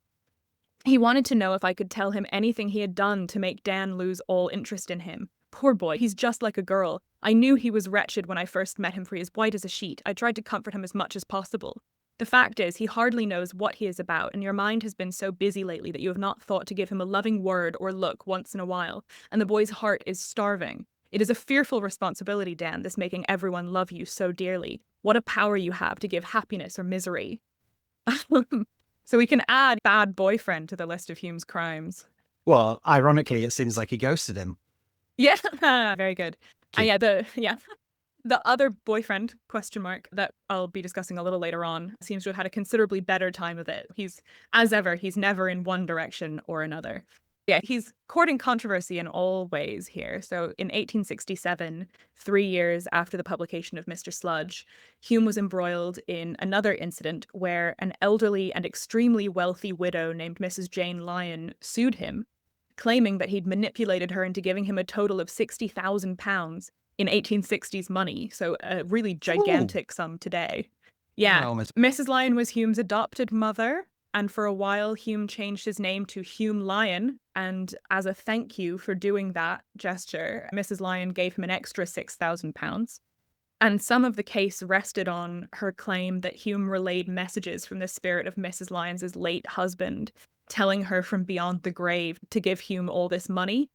he wanted to know if I could tell him anything he had done to make Dan lose all interest in him. Poor boy, he's just like a girl. I knew he was wretched when I first met him, for he is white as a sheet. I tried to comfort him as much as possible. The fact is, he hardly knows what he is about, and your mind has been so busy lately that you have not thought to give him a loving word or look once in a while, and the boy's heart is starving. It is a fearful responsibility, Dan, this making everyone love you so dearly. What a power you have to give happiness or misery. So we can add bad boyfriend to the list of Hume's crimes.
Well, ironically, it seems like he ghosted him.
Yeah, very good.
Cute.
The other boyfriend, question mark, that I'll be discussing a little later on, seems to have had a considerably better time of it. He's, as ever, he's never in one direction or another. Yeah, he's courting controversy in all ways here. So in 1867, 3 years after the publication of Mr. Sludge, Hume was embroiled in another incident where an elderly and extremely wealthy widow named Mrs. Jane Lyon sued him, claiming that he'd manipulated her into giving him a total of £60,000 in 1860s money. So a really gigantic sum today. Yeah,
Wow,
Mrs. Lyon was Hume's adopted mother. And for a while, Hume changed his name to Hume Lyon. And as a thank you for doing that gesture, Mrs. Lyon gave him an extra £6,000. And some of the case rested on her claim that Hume relayed messages from the spirit of Mrs. Lyon's late husband, telling her from beyond the grave to give Hume all this money.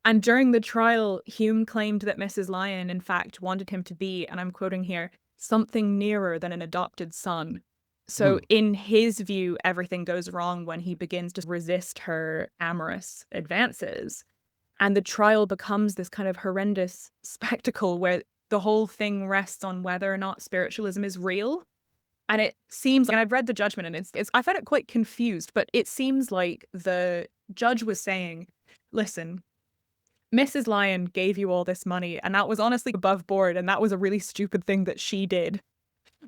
And during the trial, Hume claimed that Mrs. Lyon, in fact, wanted him to be, and I'm quoting here, something nearer than an adopted son. So in his view, everything goes wrong when he begins to resist her amorous advances. And the trial becomes this kind of horrendous spectacle where the whole thing rests on whether or not spiritualism is real. And it seems, and I've read the judgment, and I found it quite confused, but it seems like the judge was saying, listen, Mrs. Lyon gave you all this money, and that was honestly above board, and that was a really stupid thing that she did.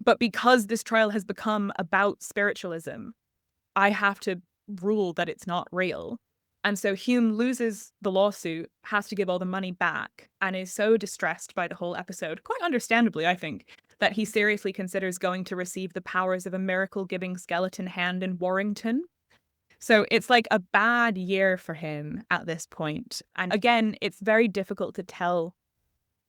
But because this trial has become about spiritualism, I have to rule that it's not real. And so Hume loses the lawsuit, has to give all the money back, and is so distressed by the whole episode, quite understandably, I think, that he seriously considers going to receive the powers of a miracle-giving skeleton hand in Warrington. So it's like a bad year for him at this point. And again, it's very difficult to tell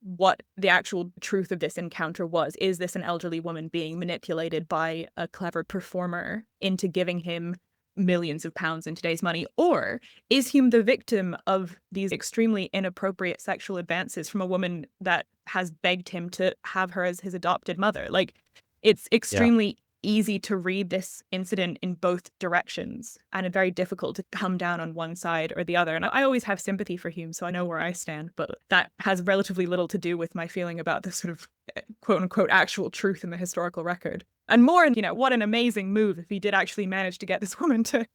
what the actual truth of this encounter was. Is this an elderly woman being manipulated by a clever performer into giving him millions of pounds in today's money? Or is Hume the victim of these extremely inappropriate sexual advances from a woman that has begged him to have her as his adopted mother? Like, it's extremely easy to read this incident in both directions, and it's very difficult to come down on one side or the other. And I always have sympathy for Hume, so I know where I stand, but that has relatively little to do with my feeling about the sort of quote unquote actual truth in the historical record. And more, what an amazing move if he did actually manage to get this woman to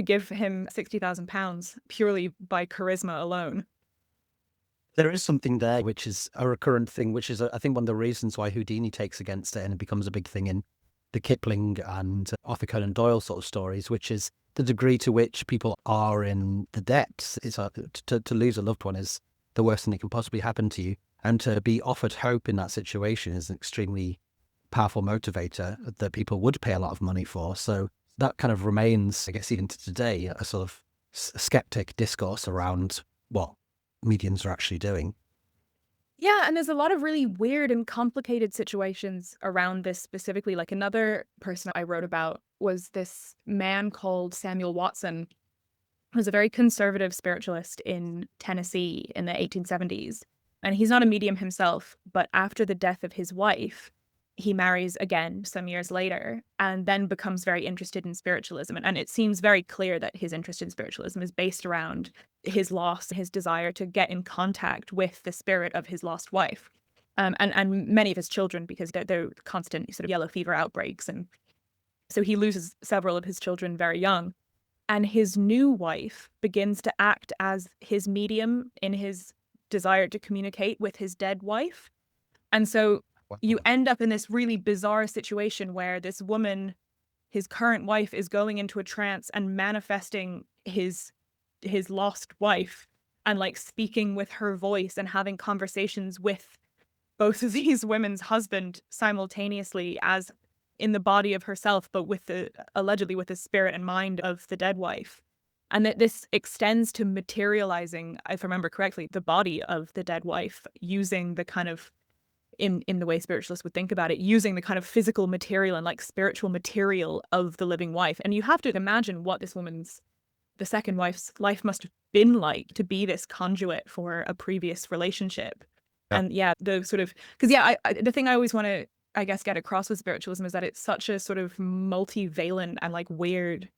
give him £60,000 purely by charisma alone.
There is something there which is a recurrent thing, which is, I think, one of the reasons why Houdini takes against it and it becomes a big thing in the Kipling and Arthur Conan Doyle sort of stories, which is the degree to which people are in the depths. It's to lose a loved one is the worst thing that can possibly happen to you. And to be offered hope in that situation is an extremely powerful motivator that people would pay a lot of money for. So that kind of remains, I guess, even to today, a sort of skeptic discourse around what mediums are actually doing.
Yeah, and there's a lot of really weird and complicated situations around this specifically. Like, another person I wrote about was this man called Samuel Watson, who was a very conservative spiritualist in Tennessee in the 1870s. And he's not a medium himself, but after the death of his wife, he marries again some years later and then becomes very interested in spiritualism. And it seems very clear that his interest in spiritualism is based around his loss, his desire to get in contact with the spirit of his lost wife, and many of his children, because they're constant sort of yellow fever outbreaks. And so he loses several of his children very young. And his new wife begins to act as his medium in his desire to communicate with his dead wife. And so you end up in this really bizarre situation where this woman, his current wife, is going into a trance and manifesting his lost wife and like speaking with her voice and having conversations with both of these women's husband simultaneously as in the body of herself, but with allegedly with the spirit and mind of the dead wife. And that this extends to materializing, if I remember correctly, the body of the dead wife using the kind of, in the way spiritualists would think about it, using the kind of physical material and like spiritual material of the living wife. And you have to imagine what the second wife's life must have been like to be this conduit for a previous relationship.
Yeah.
And yeah, the sort of, because yeah, the thing I always want to, I guess, get across with spiritualism is that it's such a sort of multivalent and like weird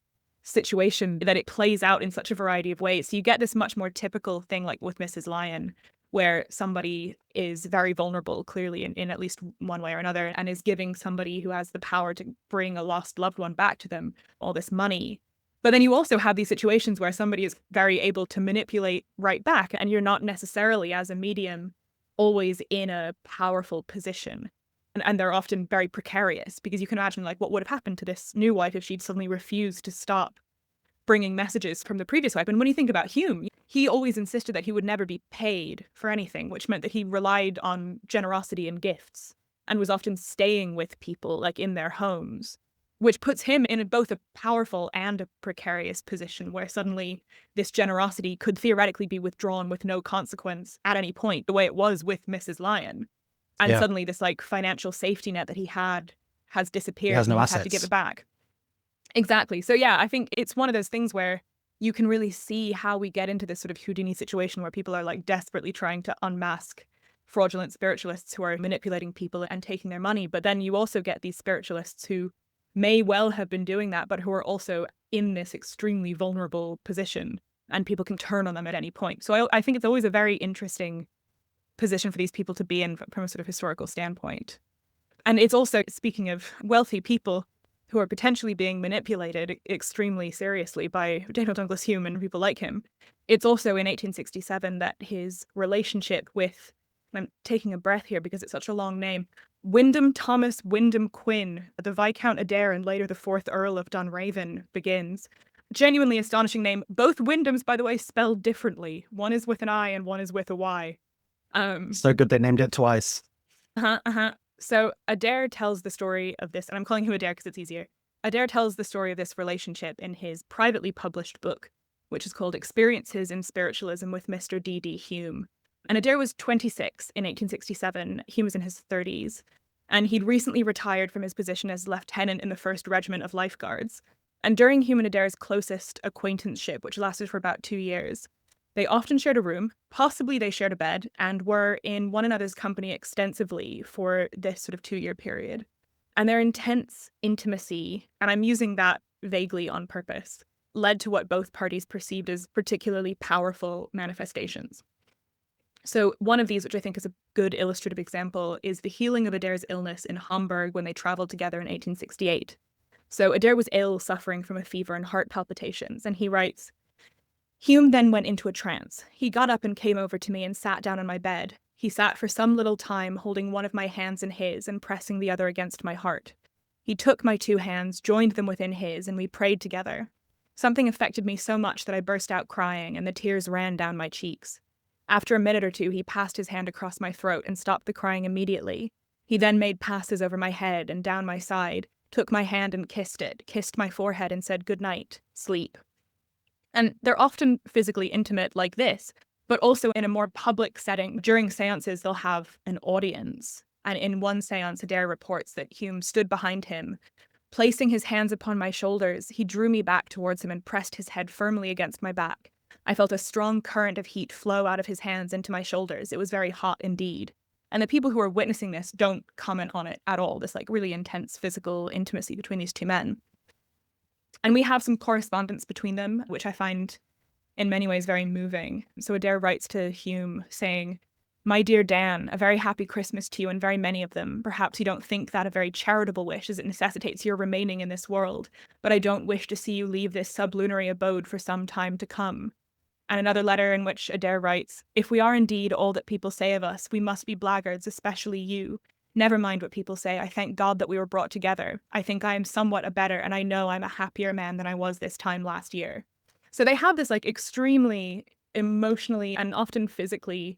situation that it plays out in such a variety of ways. So you get this much more typical thing like with Mrs. Lyon, where somebody is very vulnerable, clearly in at least one way or another, and is giving somebody who has the power to bring a lost loved one back to them all this money. But then you also have these situations where somebody is very able to manipulate right back, and you're not necessarily, as a medium, always in a powerful position. And they're often very precarious, because you can imagine like what would have happened to this new wife if she'd suddenly refused to stop bringing messages from the previous wife. And when you think about Hume, he always insisted that he would never be paid for anything, which meant that he relied on generosity and gifts and was often staying with people like in their homes, which puts him in both a powerful and a precarious position where suddenly this generosity could theoretically be withdrawn with no consequence at any point, the way it was with Mrs. Lyon. And suddenly this like financial safety net that he had has disappeared.
He has no
and
assets.
have to give it back. Exactly. So yeah, I think it's one of those things where you can really see how we get into this sort of Houdini situation where people are like desperately trying to unmask fraudulent spiritualists who are manipulating people and taking their money. But then you also get these spiritualists who may well have been doing that, but who are also in this extremely vulnerable position, and people can turn on them at any point. So I think it's always a very interesting position for these people to be in from a sort of historical standpoint. And it's also, speaking of wealthy people who are potentially being manipulated extremely seriously by Daniel Dunglas Home and people like him, it's also in 1867 that his relationship with, and I'm taking a breath here because it's such a long name, Wyndham Thomas Wyndham Quin, the Viscount Adare and later the 4th Earl of Dunraven, begins. Genuinely astonishing name. Both Wyndhams, by the way, spelled differently. One is with an I and one is with a Y.
So good they named it twice.
So Adare tells the story of this, and I'm calling him Adare because it's easier. Adare tells the story of this relationship in his privately published book, which is called Experiences in Spiritualism with Mr. D.D. Hume. And Adare was 26 in 1867. Hume was in his 30s. And he'd recently retired from his position as lieutenant in the 1st Regiment of Lifeguards. And during Hume and Adare's closest acquaintanceship, which lasted for about 2 years, they often shared a room, possibly they shared a bed, and were in one another's company extensively for this sort of 2-year period. And their intense intimacy, and I'm using that vaguely on purpose, led to what both parties perceived as particularly powerful manifestations. So one of these, which I think is a good illustrative example, is the healing of Adare's illness in Hamburg when they traveled together in 1868. So Adare was ill, suffering from a fever and heart palpitations, and he writes, Hume then went into a trance. He got up and came over to me and sat down on my bed. He sat for some little time, holding one of my hands in his and pressing the other against my heart. He took my 2 hands, joined them within his, and we prayed together. Something affected me so much that I burst out crying, and the tears ran down my cheeks. After a minute or two, he passed his hand across my throat and stopped the crying immediately. He then made passes over my head and down my side, took my hand and kissed it, kissed my forehead and said, "Good night, sleep." And they're often physically intimate like this, but also in a more public setting. During seances, they'll have an audience. And in one seance, Adare reports that Hume stood behind him. Placing his hands upon my shoulders, he drew me back towards him and pressed his head firmly against my back. I felt a strong current of heat flow out of his hands into my shoulders. It was very hot indeed. And the people who are witnessing this don't comment on it at all, this like really intense physical intimacy between these 2 men. And we have some correspondence between them, which I find in many ways very moving. So Adare writes to Hume saying, "My dear Dan, a very happy Christmas to you and very many of them. Perhaps you don't think that a very charitable wish, as it necessitates your remaining in this world, but I don't wish to see you leave this sublunary abode for some time to come." And another letter in which Adare writes, "If we are indeed all that people say of us, we must be blackguards, especially you. Never mind what people say. I thank God that we were brought together. I think I am somewhat a better, and I know I'm a happier man than I was this time last year. So they have this like extremely emotionally and often physically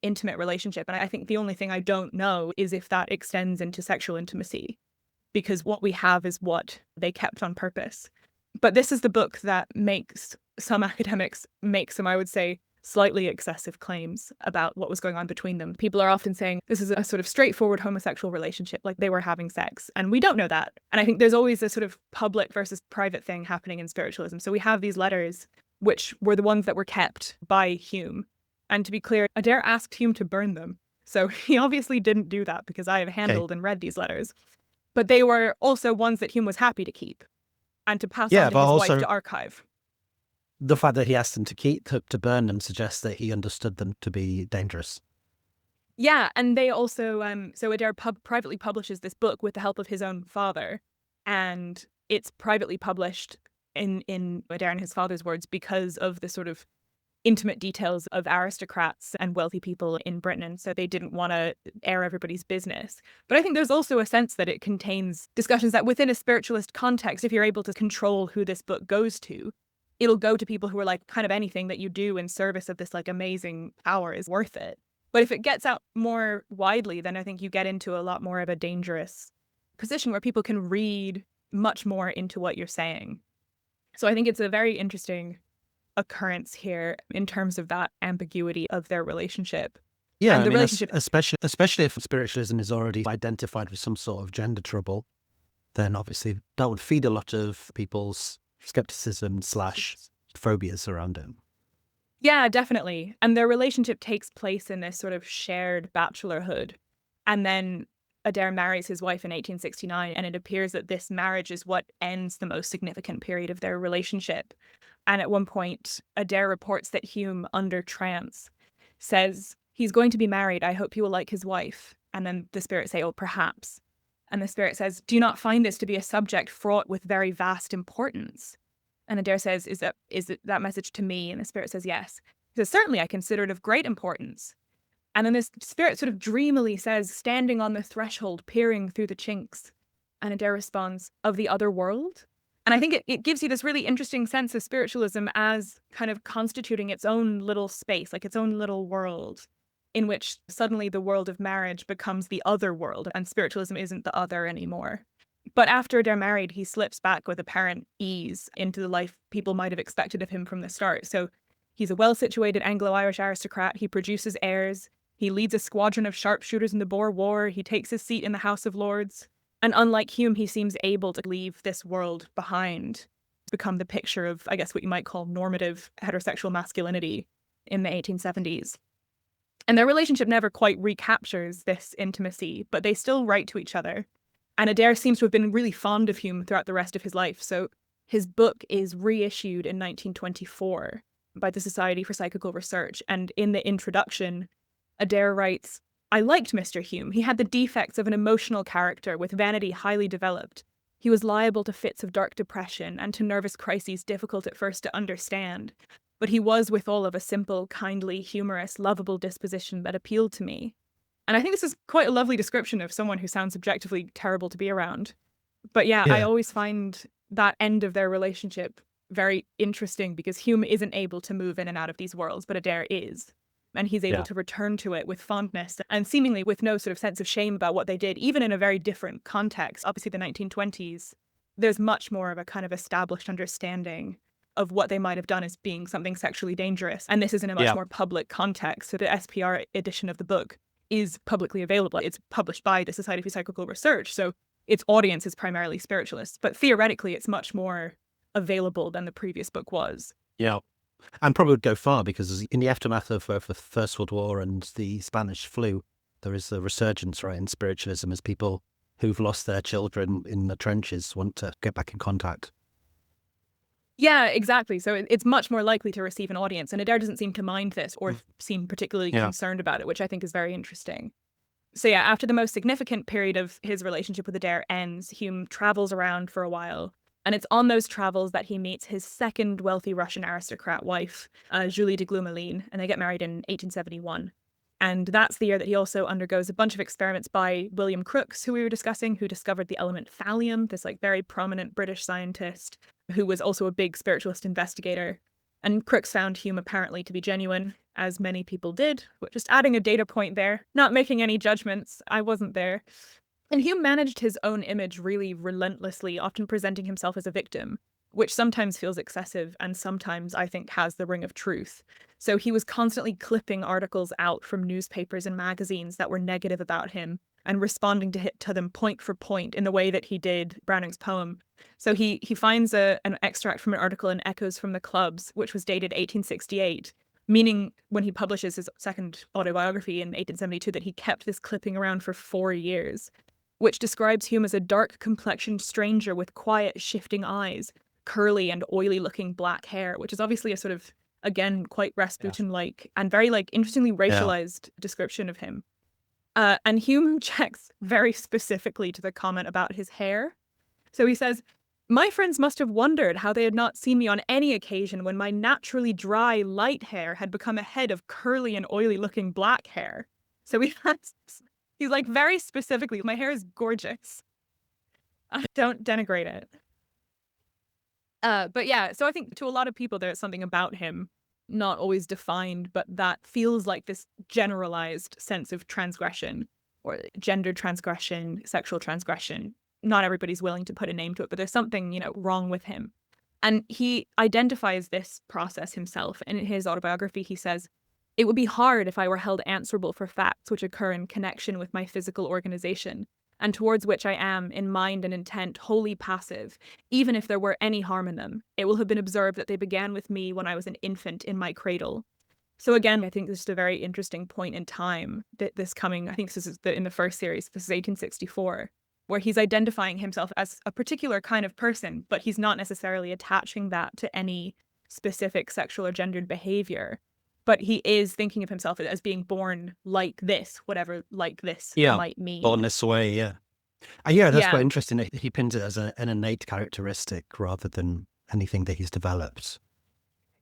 intimate relationship. And I think the only thing I don't know is if that extends into sexual intimacy, because what we have is what they kept on purpose. But this is the book that makes some academics make some, I would say, slightly excessive claims about what was going on between them. People are often saying this is a sort of straightforward homosexual relationship, like they were having sex. And we don't know that. And I think there's always a sort of public versus private thing happening in spiritualism. So we have these letters, which were the ones that were kept by Hume. And to be clear, Adare asked Hume to burn them. So he obviously didn't do that, because I have handled and read these letters. But they were also ones that Hume was happy to keep and to pass on to his wife to archive.
The fact that he asked them to burn them suggests that he understood them to be dangerous.
Yeah, and they also, so Adare privately publishes this book with the help of his own father, and it's privately published in Adare and his father's words because of the sort of intimate details of aristocrats and wealthy people in Britain, and so they didn't want to air everybody's business. But I think there's also a sense that it contains discussions that within a spiritualist context, if you're able to control who this book goes to, it'll go to people who are like, kind of anything that you do in service of this like amazing power is worth it. But if it gets out more widely, then I think you get into a lot more of a dangerous position where people can read much more into what you're saying. So I think it's a very interesting occurrence here in terms of that ambiguity of their relationship.
Yeah,
and the relationship,
especially if spiritualism is already identified with some sort of gender trouble, then obviously that would feed a lot of people's skepticism / phobias around it.
Yeah, definitely. And their relationship takes place in this sort of shared bachelorhood. And then Adare marries his wife in 1869, and it appears that this marriage is what ends the most significant period of their relationship. And at one point, Adare reports that Hume, under trance, says, "He's going to be married. I hope you will like his wife." And then the spirits say, "Oh, perhaps." And the spirit says, "Do you not find this to be a subject fraught with very vast importance?" And Adare says, is it that message to me? And the spirit says, "Yes." He says, "Certainly, I consider it of great importance." And then this spirit sort of dreamily says, standing on the threshold, peering through the chinks. And Adare responds, "Of the other world?" And I think it gives you this really interesting sense of spiritualism as kind of constituting its own little space, like its own little world, in which suddenly the world of marriage becomes the other world, and spiritualism isn't the other anymore. But after they're married, he slips back with apparent ease into the life people might have expected of him from the start. So he's a well-situated Anglo-Irish aristocrat. He produces heirs. He leads a squadron of sharpshooters in the Boer War. He takes his seat in the House of Lords. And unlike Hume, he seems able to leave this world behind, become the picture of, I guess, what you might call normative heterosexual masculinity in the 1870s. And their relationship never quite recaptures this intimacy, but they still write to each other. And Adare seems to have been really fond of Hume throughout the rest of his life. So his book is reissued in 1924 by the Society for Psychical Research. And in the introduction, Adare writes, "I liked Mr. Hume. He had the defects of an emotional character with vanity highly developed. He was liable to fits of dark depression and to nervous crises difficult at first to understand. But he was withal of a simple, kindly, humorous, lovable disposition that appealed to me." And I think this is quite a lovely description of someone who sounds objectively terrible to be around. But yeah, I always find that end of their relationship very interesting, because Hume isn't able to move in and out of these worlds, but Adare is. And he's able to return to it with fondness and seemingly with no sort of sense of shame about what they did, even in a very different context. Obviously, the 1920s, there's much more of a kind of established understanding of what they might have done as being something sexually dangerous. And this is in a much more public context. So the SPR edition of the book is publicly available. It's published by the Society for Psychical Research, so its audience is primarily spiritualists. But theoretically, it's much more available than the previous book was.
Yeah. And probably would go far, because in the aftermath of the First World War and the Spanish flu, there is a resurgence, right, in spiritualism as people who've lost their children in the trenches want to get back in contact.
Yeah, exactly. So it's much more likely to receive an audience. And Adare doesn't seem to mind this or seem particularly concerned about it, which I think is very interesting. So yeah, after the most significant period of his relationship with Adare ends, Hume travels around for a while. And it's on those travels that he meets his second wealthy Russian aristocrat wife, Julie de Glumelin, and they get married in 1871. And that's the year that he also undergoes a bunch of experiments by William Crookes, who we were discussing, who discovered the element thallium, this like very prominent British scientist who was also a big spiritualist investigator. And Crookes found Hume apparently to be genuine, as many people did. But just adding a data point there, not making any judgments. I wasn't there. And Hume managed his own image really relentlessly, often presenting himself as a victim, which sometimes feels excessive and sometimes I think has the ring of truth. So he was constantly clipping articles out from newspapers and magazines that were negative about him and responding to them point for point in the way that he did Browning's poem. So he finds an extract from an article in Echoes from the Clubs, which was dated 1868, meaning when he publishes his second autobiography in 1872 that he kept this clipping around for 4 years, which describes Hume as a dark-complexioned stranger with quiet, shifting eyes, curly and oily-looking black hair, which is obviously a sort of, again, quite Rasputin-like and very, like, interestingly racialized description of him. And Hume checks very specifically to the comment about his hair. So he says, "My friends must have wondered how they had not seen me on any occasion when my naturally dry, light hair had become a head of curly and oily-looking black hair." So he's like, very specifically, my hair is gorgeous. Don't denigrate it. But yeah, so I think to a lot of people, there's something about him, not always defined, but that feels like this generalized sense of transgression or gender transgression, sexual transgression. Not everybody's willing to put a name to it, but there's something, wrong with him. And he identifies this process himself. And in his autobiography, he says, "It would be hard if I were held answerable for facts which occur in connection with my physical organization, and towards which I am, in mind and intent, wholly passive. Even if there were any harm in them, it will have been observed that they began with me when I was an infant in my cradle." So again, I think this is a very interesting point in time that I think this is in the first series, this is 1864, where he's identifying himself as a particular kind of person, but he's not necessarily attaching that to any specific sexual or gendered behavior. But he is thinking of himself as being born like this, whatever like this might mean.
Born this way, yeah. Yeah, that's
Yeah.
quite interesting. He pins it as an innate characteristic rather than anything that he's developed.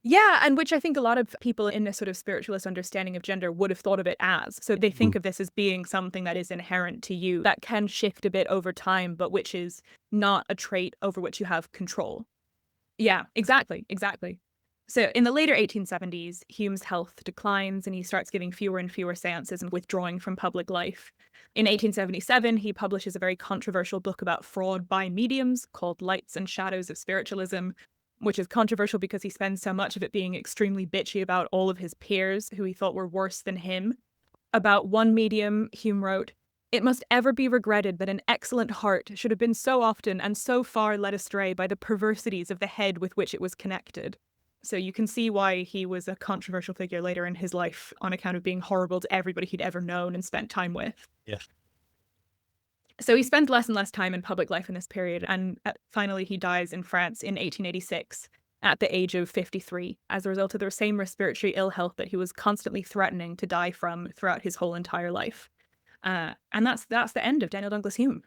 Yeah, and which I think a lot of people in this sort of spiritualist understanding of gender would have thought of it as. So they think of this as being something that is inherent to you, that can shift a bit over time, but which is not a trait over which you have control. Yeah, exactly. So in the later 1870s, Hume's health declines and he starts giving fewer and fewer seances and withdrawing from public life. In 1877, he publishes a very controversial book about fraud by mediums called Lights and Shadows of Spiritualism, which is controversial because he spends so much of it being extremely bitchy about all of his peers who he thought were worse than him. About one medium, Hume wrote, "It must ever be regretted that an excellent heart should have been so often and so far led astray by the perversities of the head with which it was connected." So you can see why he was a controversial figure later in his life on account of being horrible to everybody he'd ever known and spent time with.
Yeah.
So he spent less and less time in public life in this period, and finally he dies in France in 1886 at the age of 53 as a result of the same respiratory ill health that he was constantly threatening to die from throughout his whole entire life. And that's the end of Daniel Dunglas Hume.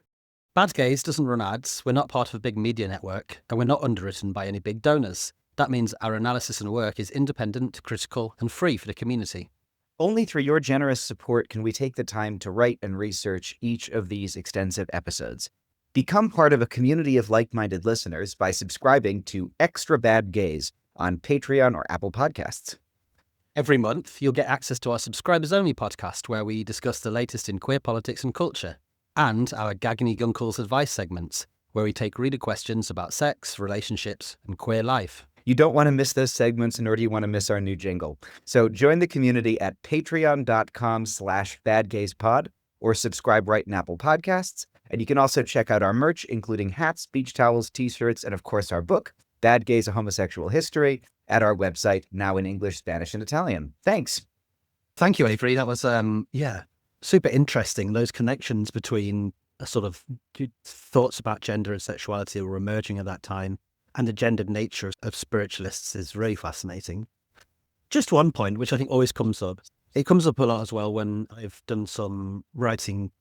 Bad Gaze doesn't run ads, we're not part of a big media network, and we're not underwritten by any big donors. That means our analysis and work is independent, critical, and free for the community.
Only through your generous support can we take the time to write and research each of these extensive episodes. Become part of a community of like-minded listeners by subscribing to Extra Bad Gaze on Patreon or Apple Podcasts.
Every month, you'll get access to our subscribers-only podcast where we discuss the latest in queer politics and culture, and our Gagging Gunkles advice segments, where we take reader questions about sex, relationships, and queer life.
You don't want to miss those segments, nor do you want to miss our new jingle. So join the community at patreon.com/badgazepod or subscribe right in Apple Podcasts. And you can also check out our merch, including hats, beach towels, t-shirts, and of course our book, Bad Gaze, A Homosexual History, at our website, now in English, Spanish, and Italian. Thanks.
Thank you, Avery. That was, super interesting. Those connections between sort of thoughts about gender and sexuality were emerging at that time, and the gendered nature of spiritualists is really fascinating. Just one point, which I think always comes up. It comes up a lot as well when I've done some writing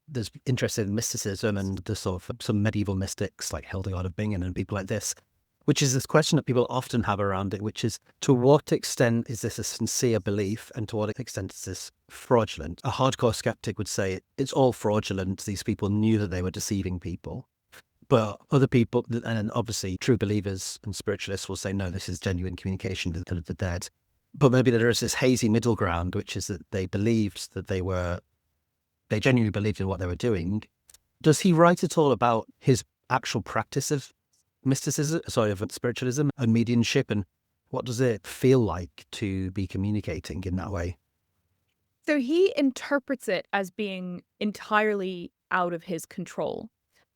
that's interested in mysticism and the sort of some medieval mystics like Hildegard of Bingen and people like this. Which is this question that people often have around it, which is, to what extent is this a sincere belief and to what extent is this fraudulent? A hardcore skeptic would say it's all fraudulent. These people knew that they were deceiving people. But other people, and obviously true believers and spiritualists, will say, no, this is genuine communication to the dead. But maybe there is this hazy middle ground, which is that they believed that they genuinely believed in what they were doing. Does he write at all about his actual practice of of spiritualism and mediumship, and what does it feel like to be communicating in that way?
So he interprets it as being entirely out of his control,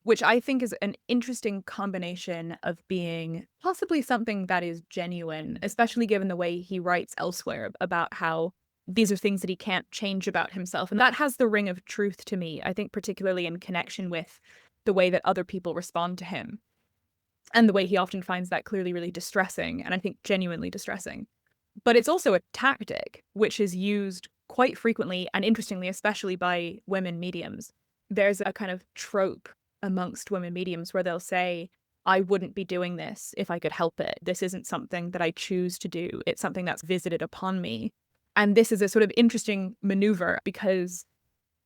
which I think is an interesting combination of being possibly something that is genuine, especially given the way he writes elsewhere about how these are things that he can't change about himself. And that has the ring of truth to me, I think, particularly in connection with the way that other people respond to him. And the way he often finds that clearly really distressing, and I think genuinely distressing. But it's also a tactic which is used quite frequently and interestingly, especially by women mediums. There's a kind of trope amongst women mediums where they'll say, I wouldn't be doing this if I could help it. This isn't something that I choose to do. It's something that's visited upon me. And this is a sort of interesting maneuver because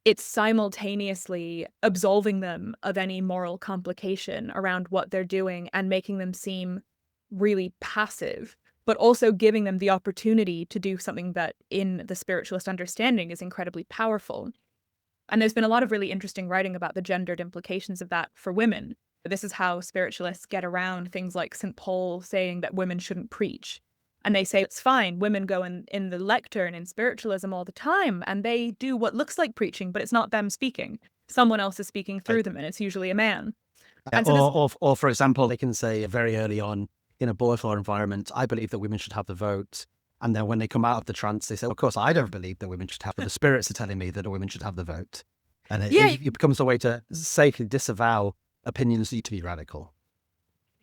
it's simultaneously absolving them of any moral complication around what they're doing and making them seem really passive, but also giving them the opportunity to do something that in the spiritualist understanding is incredibly powerful. And there's been a lot of really interesting writing about the gendered implications of that for women. This is how spiritualists get around things like St. Paul saying that women shouldn't preach. And they say, it's fine, women go in the lectern in spiritualism all the time, and they do what looks like preaching, but it's not them speaking. Someone else is speaking through them, and it's usually a man. And so
or, for example, they can say very early on in a bourgeois environment, I believe that women should have the vote. And then when they come out of the trance, they say, of course, I don't believe that women should have, but the spirits are telling me that women should have the vote. And it becomes a way to safely disavow opinions to be radical.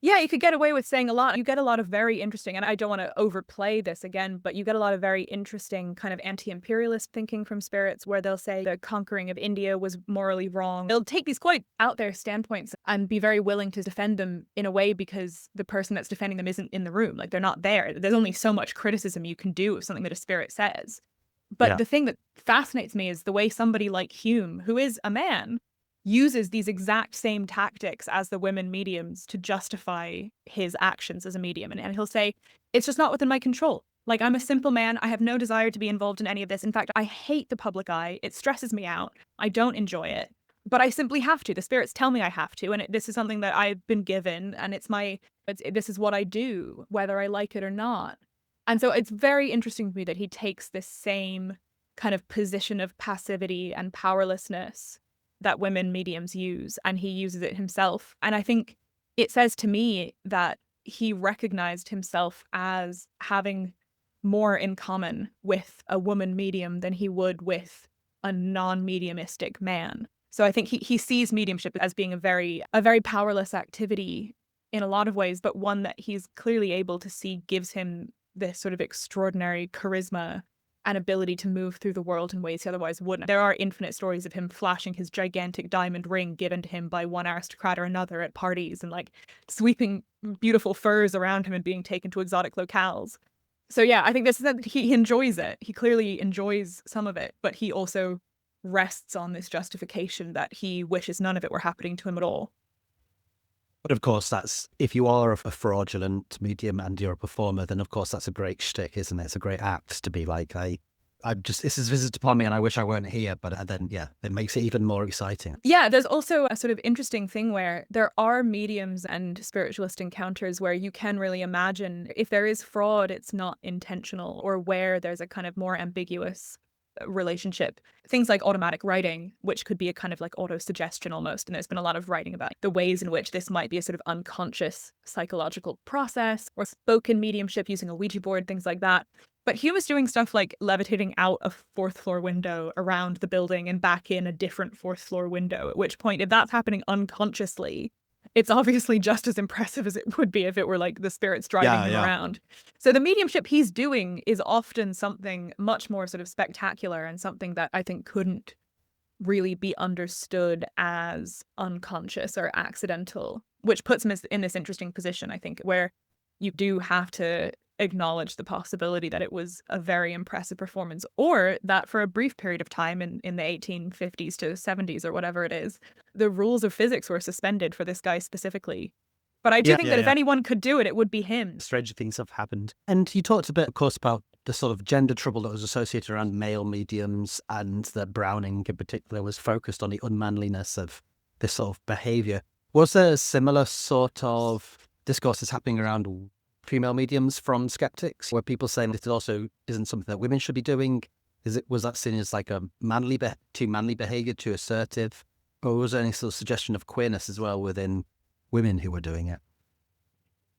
Yeah, you could get away with saying a lot. You get a lot of very interesting, and I don't want to overplay this again, but you get a lot of very interesting kind of anti-imperialist thinking from spirits where they'll say the conquering of India was morally wrong. They'll take these quite out there standpoints and be very willing to defend them in a way because the person that's defending them isn't in the room. Like, they're not there. There's only so much criticism you can do of something that a spirit says. But the thing that fascinates me is the way somebody like Hume, who is a man, uses these exact same tactics as the women mediums to justify his actions as a medium. And he'll say, it's just not within my control. Like, I'm a simple man. I have no desire to be involved in any of this. In fact, I hate the public eye. It stresses me out. I don't enjoy it. But I simply have to. The spirits tell me I have to. And this is something that I've been given. And this is what I do, whether I like it or not. And so it's very interesting to me that he takes this same kind of position of passivity and powerlessness that women mediums use, and he uses it himself. And I think it says to me that he recognized himself as having more in common with a woman medium than he would with a non-mediumistic man. So I think he sees mediumship as being a very powerless activity in a lot of ways, but one that he's clearly able to see gives him this sort of extraordinary charisma and ability to move through the world in ways he otherwise wouldn't. There are infinite stories of him flashing his gigantic diamond ring given to him by one aristocrat or another at parties, and like sweeping beautiful furs around him and being taken to exotic locales. So yeah, I think this is that he enjoys it. He clearly enjoys some of it, but he also rests on this justification that he wishes none of it were happening to him at all.
But of course, that's, if you are a fraudulent medium and you're a performer, then of course that's a great shtick, isn't it? It's a great act to be like, this is visited upon me and I wish I weren't here. But then, it makes it even more exciting.
Yeah, there's also a sort of interesting thing where there are mediums and spiritualist encounters where you can really imagine if there is fraud, it's not intentional, or where there's a kind of more ambiguous relationship. Things like automatic writing, which could be a kind of like auto-suggestion almost. And there's been a lot of writing about the ways in which this might be a sort of unconscious psychological process, or spoken mediumship using a Ouija board, things like that. But Hume is doing stuff like levitating out a fourth floor window around the building and back in a different fourth floor window, at which point, if that's happening unconsciously, it's obviously just as impressive as it would be if it were like the spirits driving him around. So the mediumship he's doing is often something much more sort of spectacular and something that I think couldn't really be understood as unconscious or accidental, which puts him in this interesting position, I think, where you do have to acknowledge the possibility that it was a very impressive performance, or that for a brief period of time in the 1850s to 70s or whatever it is, the rules of physics were suspended for this guy specifically. But I do think that if anyone could do it, it would be him.
Stranger things have happened. And you talked a bit, of course, about the sort of gender trouble that was associated around male mediums, and that Browning in particular was focused on the unmanliness of this sort of behaviour. Was there a similar sort of discourses happening around female mediums from skeptics, where people saying this also isn't something that women should be doing? Was that seen as like a too manly behaviour, too assertive? Or was there any sort of suggestion of queerness as well within women who were doing it?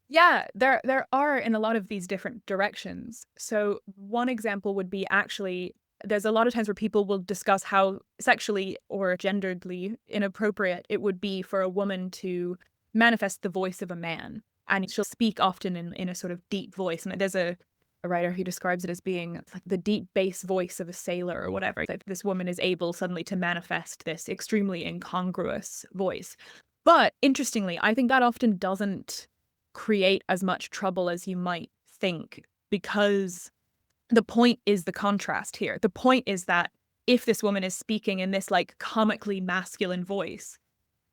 Yeah, there are in a lot of these different directions. So one example would be, actually, there's a lot of times where people will discuss how sexually or genderedly inappropriate it would be for a woman to manifest the voice of a man. And she'll speak often in a sort of deep voice. And there's a writer who describes it as being like the deep bass voice of a sailor or whatever. Like, this woman is able suddenly to manifest this extremely incongruous voice. But interestingly, I think that often doesn't create as much trouble as you might think, because the point is the contrast here. The point is that if this woman is speaking in this like comically masculine voice,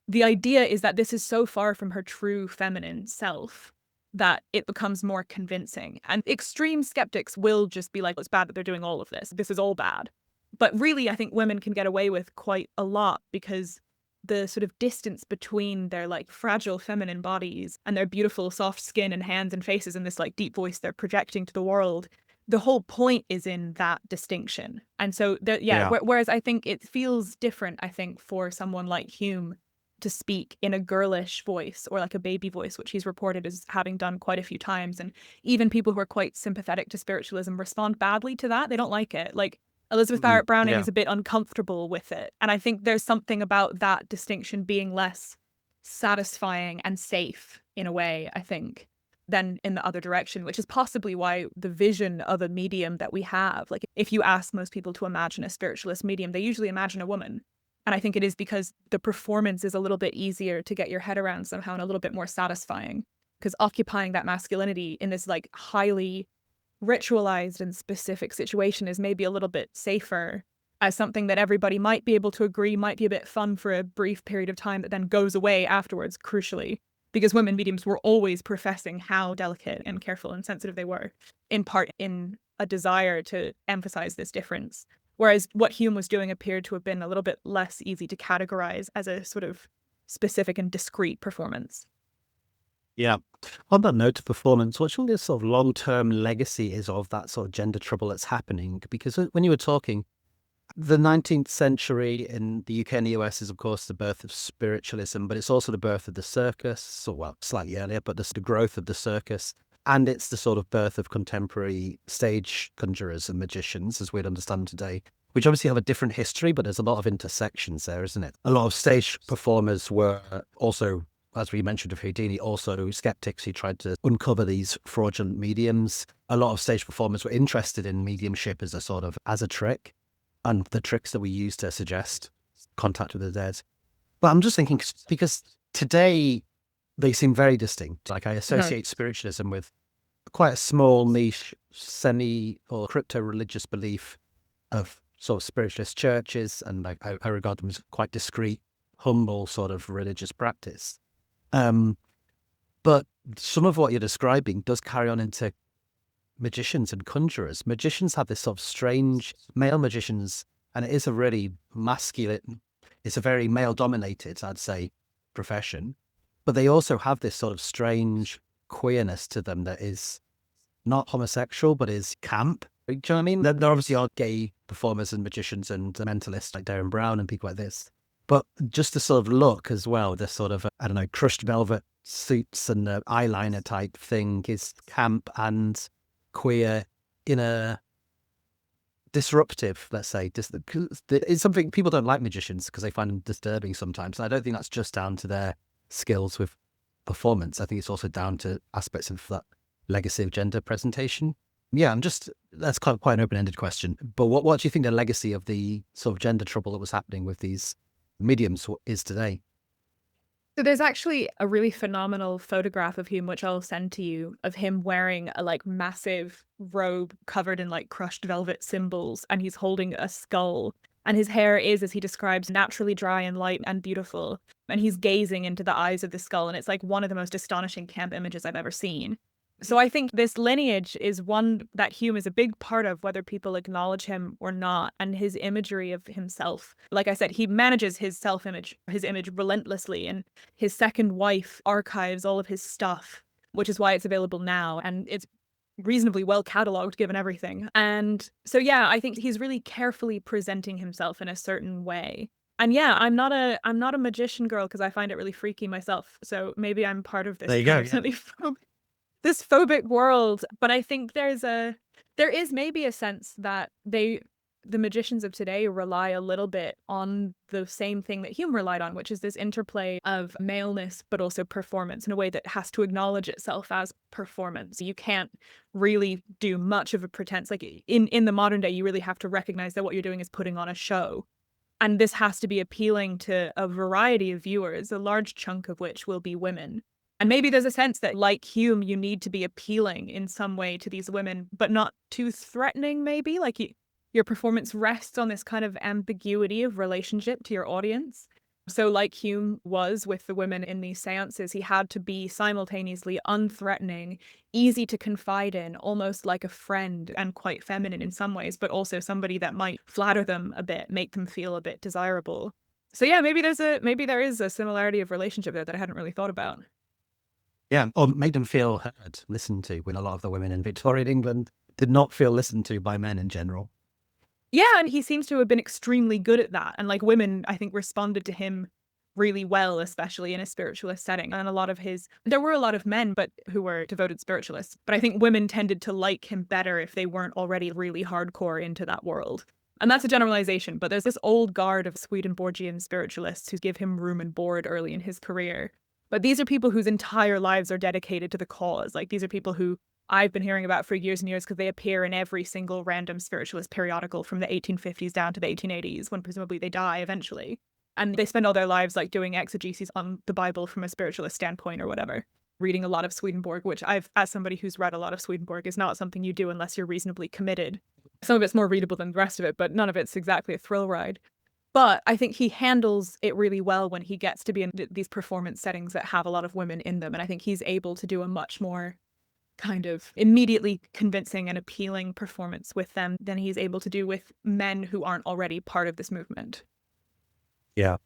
the idea is that this is so far from her true feminine self that it becomes more convincing. And extreme skeptics will just be like, it's bad that they're doing all of this. This is all bad. But really, I think women can get away with quite a lot, because the sort of distance between their like fragile feminine bodies and their beautiful soft skin and hands and faces and this like deep voice they're projecting to the world, the whole point is in that distinction. And so whereas I think it feels different, I think, for someone like Hume to speak in a girlish voice or like a baby voice, which he's reported as having done quite a few times. And even people who are quite sympathetic to spiritualism respond badly to that. They don't like it. Like, Elizabeth Barrett Browning is a bit uncomfortable with it. And I think there's something about that distinction being less satisfying and safe in a way, I think, than in the other direction, which is possibly why the vision of a medium that we have, like if you ask most people to imagine a spiritualist medium, they usually imagine a woman. And I think it is because the performance is a little bit easier to get your head around somehow and a little bit more satisfying, because occupying that masculinity in this like highly ritualized and specific situation is maybe a little bit safer as something that everybody might be able to agree might be a bit fun for a brief period of time that then goes away afterwards, crucially, because women mediums were always professing how delicate and careful and sensitive they were, in part in a desire to emphasize this difference. Whereas what Hume was doing appeared to have been a little bit less easy to categorize as a sort of specific and discrete performance.
Yeah. On that note of performance, what should the sort of long-term legacy is of that sort of gender trouble that's happening? Because when you were talking, the 19th century in the UK and the US is, of course, the birth of spiritualism, but it's also the birth of the circus, or well, slightly earlier, but the growth of the circus. And it's the sort of birth of contemporary stage conjurers and magicians, as we'd understand today, which obviously have a different history, but there's a lot of intersections there, isn't it? A lot of stage performers were also, as we mentioned of Houdini, also skeptics who tried to uncover these fraudulent mediums. A lot of stage performers were interested in mediumship as a trick, and the tricks that we use to suggest contact with the dead. But I'm just thinking, because today they seem very distinct. Like, I associate spiritualism with quite a small niche semi or crypto-religious belief of sort of spiritualist churches, and I regard them as quite discreet, humble sort of religious practice. But some of what you're describing does carry on into magicians and conjurers. Magicians have this sort of strange, male magicians, and it is a really masculine, it's a very male-dominated, I'd say, profession. But they also have this sort of strange queerness to them that is not homosexual, but is camp. Do you know what I mean? There obviously are gay performers and magicians and mentalists like Darren Brown and people like this. But just the sort of look as well, the sort of, I don't know, crushed velvet suits and the eyeliner type thing is camp and queer in a disruptive, let's say. It's something people don't like magicians because they find them disturbing sometimes. And I don't think that's just down to their skills with performance. I think it's also down to aspects of that legacy of gender presentation. Yeah, that's quite an open-ended question. But what do you think the legacy of the sort of gender trouble that was happening with these mediums is today?
So there's actually a really phenomenal photograph of him, which I'll send to you, of him wearing a like massive robe covered in like crushed velvet symbols, and he's holding a skull. And his hair is, as he describes, naturally dry and light and beautiful. And he's gazing into the eyes of the skull, and it's like one of the most astonishing camp images I've ever seen. So I think this lineage is one that Hume is a big part of, whether people acknowledge him or not, and his imagery of himself. Like I said, he manages his self-image, his image relentlessly, and his second wife archives all of his stuff, which is why it's available now, and it's reasonably well catalogued given everything. And so, yeah, I think he's really carefully presenting himself in a certain way. And yeah, I'm not a magician girl because I find it really freaky myself. So maybe I'm part of this
There you go,
constantly this phobic world. But I think there is maybe a sense that the magicians of today rely a little bit on the same thing that Hume relied on, which is this interplay of maleness but also performance in a way that has to acknowledge itself as performance. You can't really do much of a pretense. Like in the modern day, you really have to recognize that what you're doing is putting on a show. And this has to be appealing to a variety of viewers, a large chunk of which will be women. And maybe there's a sense that, like Hume, you need to be appealing in some way to these women, but not too threatening, maybe. Like your performance rests on this kind of ambiguity of relationship to your audience. So like Hume was with the women in these seances, he had to be simultaneously unthreatening, easy to confide in, almost like a friend, and quite feminine in some ways, but also somebody that might flatter them a bit, make them feel a bit desirable. So yeah, maybe there is a similarity of relationship there that I hadn't really thought about.
Yeah, or make them feel heard, listened to, when a lot of the women in Victorian England did not feel listened to by men in general.
Yeah, and he seems to have been extremely good at that. And like women, I think, responded to him really well, especially in a spiritualist setting. And there were a lot of men, but who were devoted spiritualists. But I think women tended to like him better if they weren't already really hardcore into that world. And that's a generalization, but there's this old guard of Swedenborgian spiritualists who give him room and board early in his career. But these are people whose entire lives are dedicated to the cause. Like these are people who I've been hearing about for years and years because they appear in every single random spiritualist periodical from the 1850s down to the 1880s, when presumably they die eventually. And they spend all their lives like doing exegesis on the Bible from a spiritualist standpoint or whatever, reading a lot of Swedenborg, which as somebody who's read a lot of Swedenborg, is not something you do unless you're reasonably committed. Some of it's more readable than the rest of it, but none of it's exactly a thrill ride. But I think he handles it really well when he gets to be in these performance settings that have a lot of women in them. And I think he's able to do a much more kind of immediately convincing and appealing performance with them than he's able to do with men who aren't already part of this movement.
Yeah.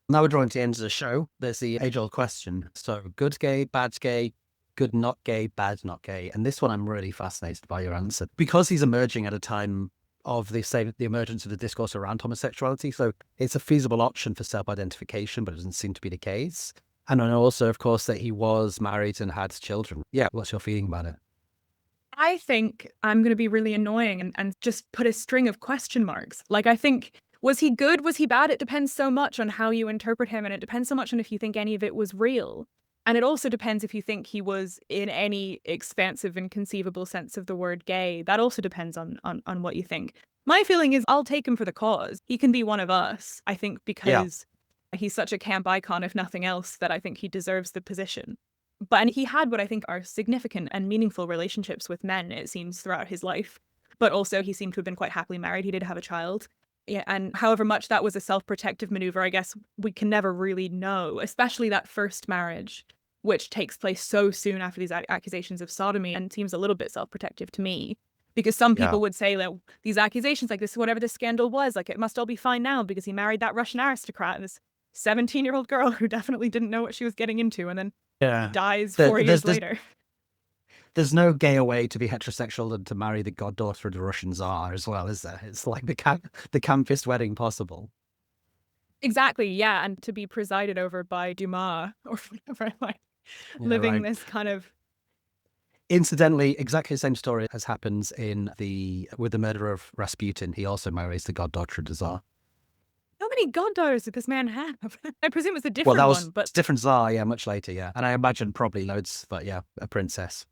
Now we're drawing to the end of the show. There's the age-old question. So good gay, bad gay, good not gay, bad not gay. And this one I'm really fascinated by your answer. Because he's emerging at a time of the emergence of the discourse around homosexuality. So it's a feasible option for self-identification, but it doesn't seem to be the case. And then also, of course, that he was married and had children. Yeah, what's your feeling about it?
I think I'm going to be really annoying and just put a string of question marks. Like, I think, was he good? Was he bad? It depends so much on how you interpret him. And it depends so much on if you think any of it was real. And it also depends if you think he was in any expansive and conceivable sense of the word gay. That also depends on what you think. My feeling is I'll take him for the cause. He can be one of us, I think, because he's such a camp icon, if nothing else, that I think he deserves the position. And he had what I think are significant and meaningful relationships with men, it seems, throughout his life. But also he seemed to have been quite happily married. He did have a child. Yeah, and however much that was a self-protective maneuver, I guess we can never really know, especially that first marriage, which takes place so soon after these accusations of sodomy and seems a little bit self-protective to me. Because some people would say that these accusations, like this, whatever the scandal was, like it must all be fine now because he married that Russian aristocrat and this 17-year-old girl who definitely didn't know what she was getting into and then dies 4 years later.
There's no gayer way to be heterosexual than to marry the goddaughter of the Russian Tsar as well, is there? It's like the campiest wedding possible.
Exactly, yeah, and to be presided over by Dumas or whatever, like living this kind of...
Incidentally, exactly the same story as happens with the murder of Rasputin. He also marries the goddaughter of the Tsar.
How many goddaughters did this man have? I presume it's a different one.
But different Tsar, much later, And I imagine probably loads, but a princess.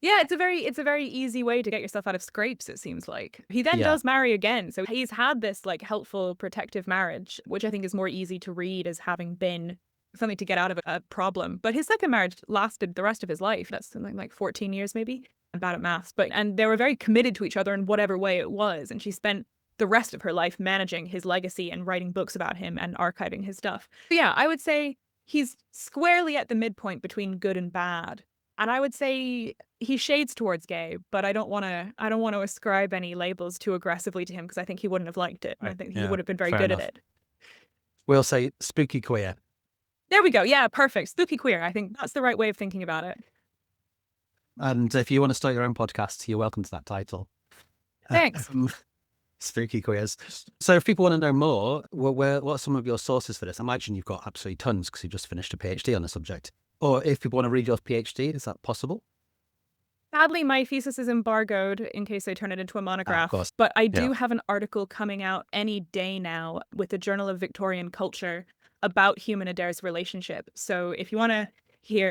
Yeah, it's a very easy way to get yourself out of scrapes, it seems like. He then
Yeah.
does marry again. So he's had this like helpful, protective marriage, which I think is more easy to read as having been something to get out of a problem. But his second marriage lasted the rest of his life. That's something like 14 years maybe. I'm bad at maths. And they were very committed to each other in whatever way it was. And she spent the rest of her life managing his legacy and writing books about him and archiving his stuff. So yeah, I would say he's squarely at the midpoint between good and bad. And I would say he shades towards gay, but I don't want to ascribe any labels too aggressively to him because I think he wouldn't have liked it. And I think he
Yeah,
would have been very
fair
good
enough.
at it.
We'll say spooky queer.
There we go. Yeah, perfect. Spooky queer. I think that's the right way of thinking about it.
And if you want to start your own podcast, you're welcome to that title.
Thanks.
Spooky queers. So if people want to know more, what are some of your sources for this? I imagine you've got absolutely tons because you just finished a PhD on the subject. Or if people want to read your PhD, is that possible?
Sadly, my thesis is embargoed in case I turn it into a monograph.
course.
But I do have an article coming out any day now with the Journal of Victorian Culture about Hume and Adare's relationship. So if you want to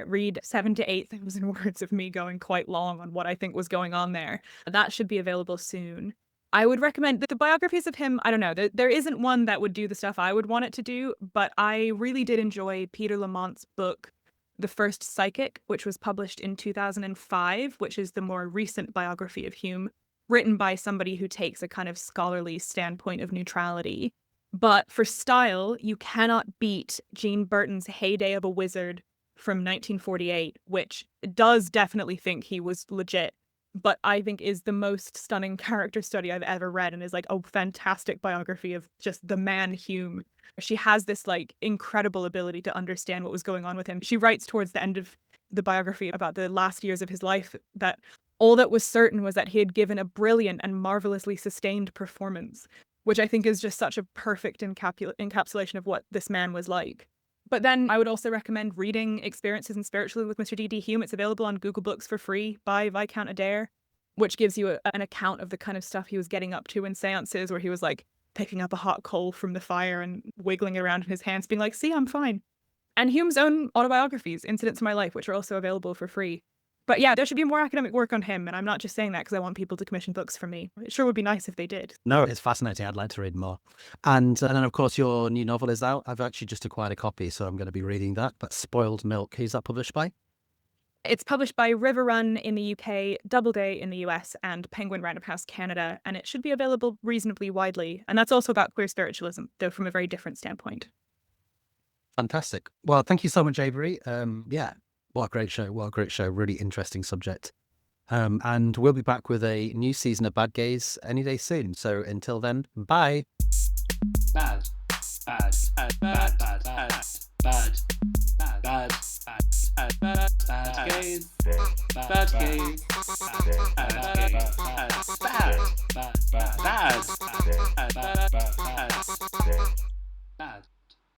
read 7,000 to 8,000 words of me going quite long on what I think was going on there, that should be available soon. I would recommend the biographies of him. I don't know. There isn't one that would do the stuff I would want it to do, but I really did enjoy Peter Lamont's book, The First Psychic, which was published in 2005, which is the more recent biography of Hume, written by somebody who takes a kind of scholarly standpoint of neutrality. But for style, you cannot beat Jean Burton's Heyday of a Wizard from 1948, which does definitely think he was legit, but I think is the most stunning character study I've ever read and is like a fantastic biography of just the man Hume. She has this like incredible ability to understand what was going on with him. She writes towards the end of the biography about the last years of his life that all that was certain was that he had given a brilliant and marvelously sustained performance, which I think is just such a perfect encapsulation of what this man was like. But then I would also recommend reading Experiences in Spiritualism with Mr. D.D. Hume. It's available on Google Books for free by Viscount Adare, which gives you an account of the kind of stuff he was getting up to in seances where he was like picking up a hot coal from the fire and wiggling it around in his hands, being like, see, I'm fine. And Hume's own autobiographies, Incidents of My Life, which are also available for free. But yeah, there should be more academic work on him, and I'm not just saying that because I want people to commission books from me. It sure would be nice if they did.
No, it's fascinating. I'd like to read more. And then, of course, your new novel is out. I've actually just acquired a copy, so I'm going to be reading that. But Spoiled Milk, who's that published by?
It's published by River Run in the UK, Doubleday in the US, and Penguin Random House Canada, and it should be available reasonably widely. And that's also about queer spiritualism, though from a very different standpoint.
Fantastic. Well, thank you so much, Avery. What a great show. What a great show. Really interesting subject. And we'll be back with a new season of Bad Gays any day soon. So until then, bye.
Bad, bad, bad, bad, bad, bad, bad, bad, bad, bad, bad, bad gays, bad gays, bad gays, bad, bad, bad, bad, bad, bad,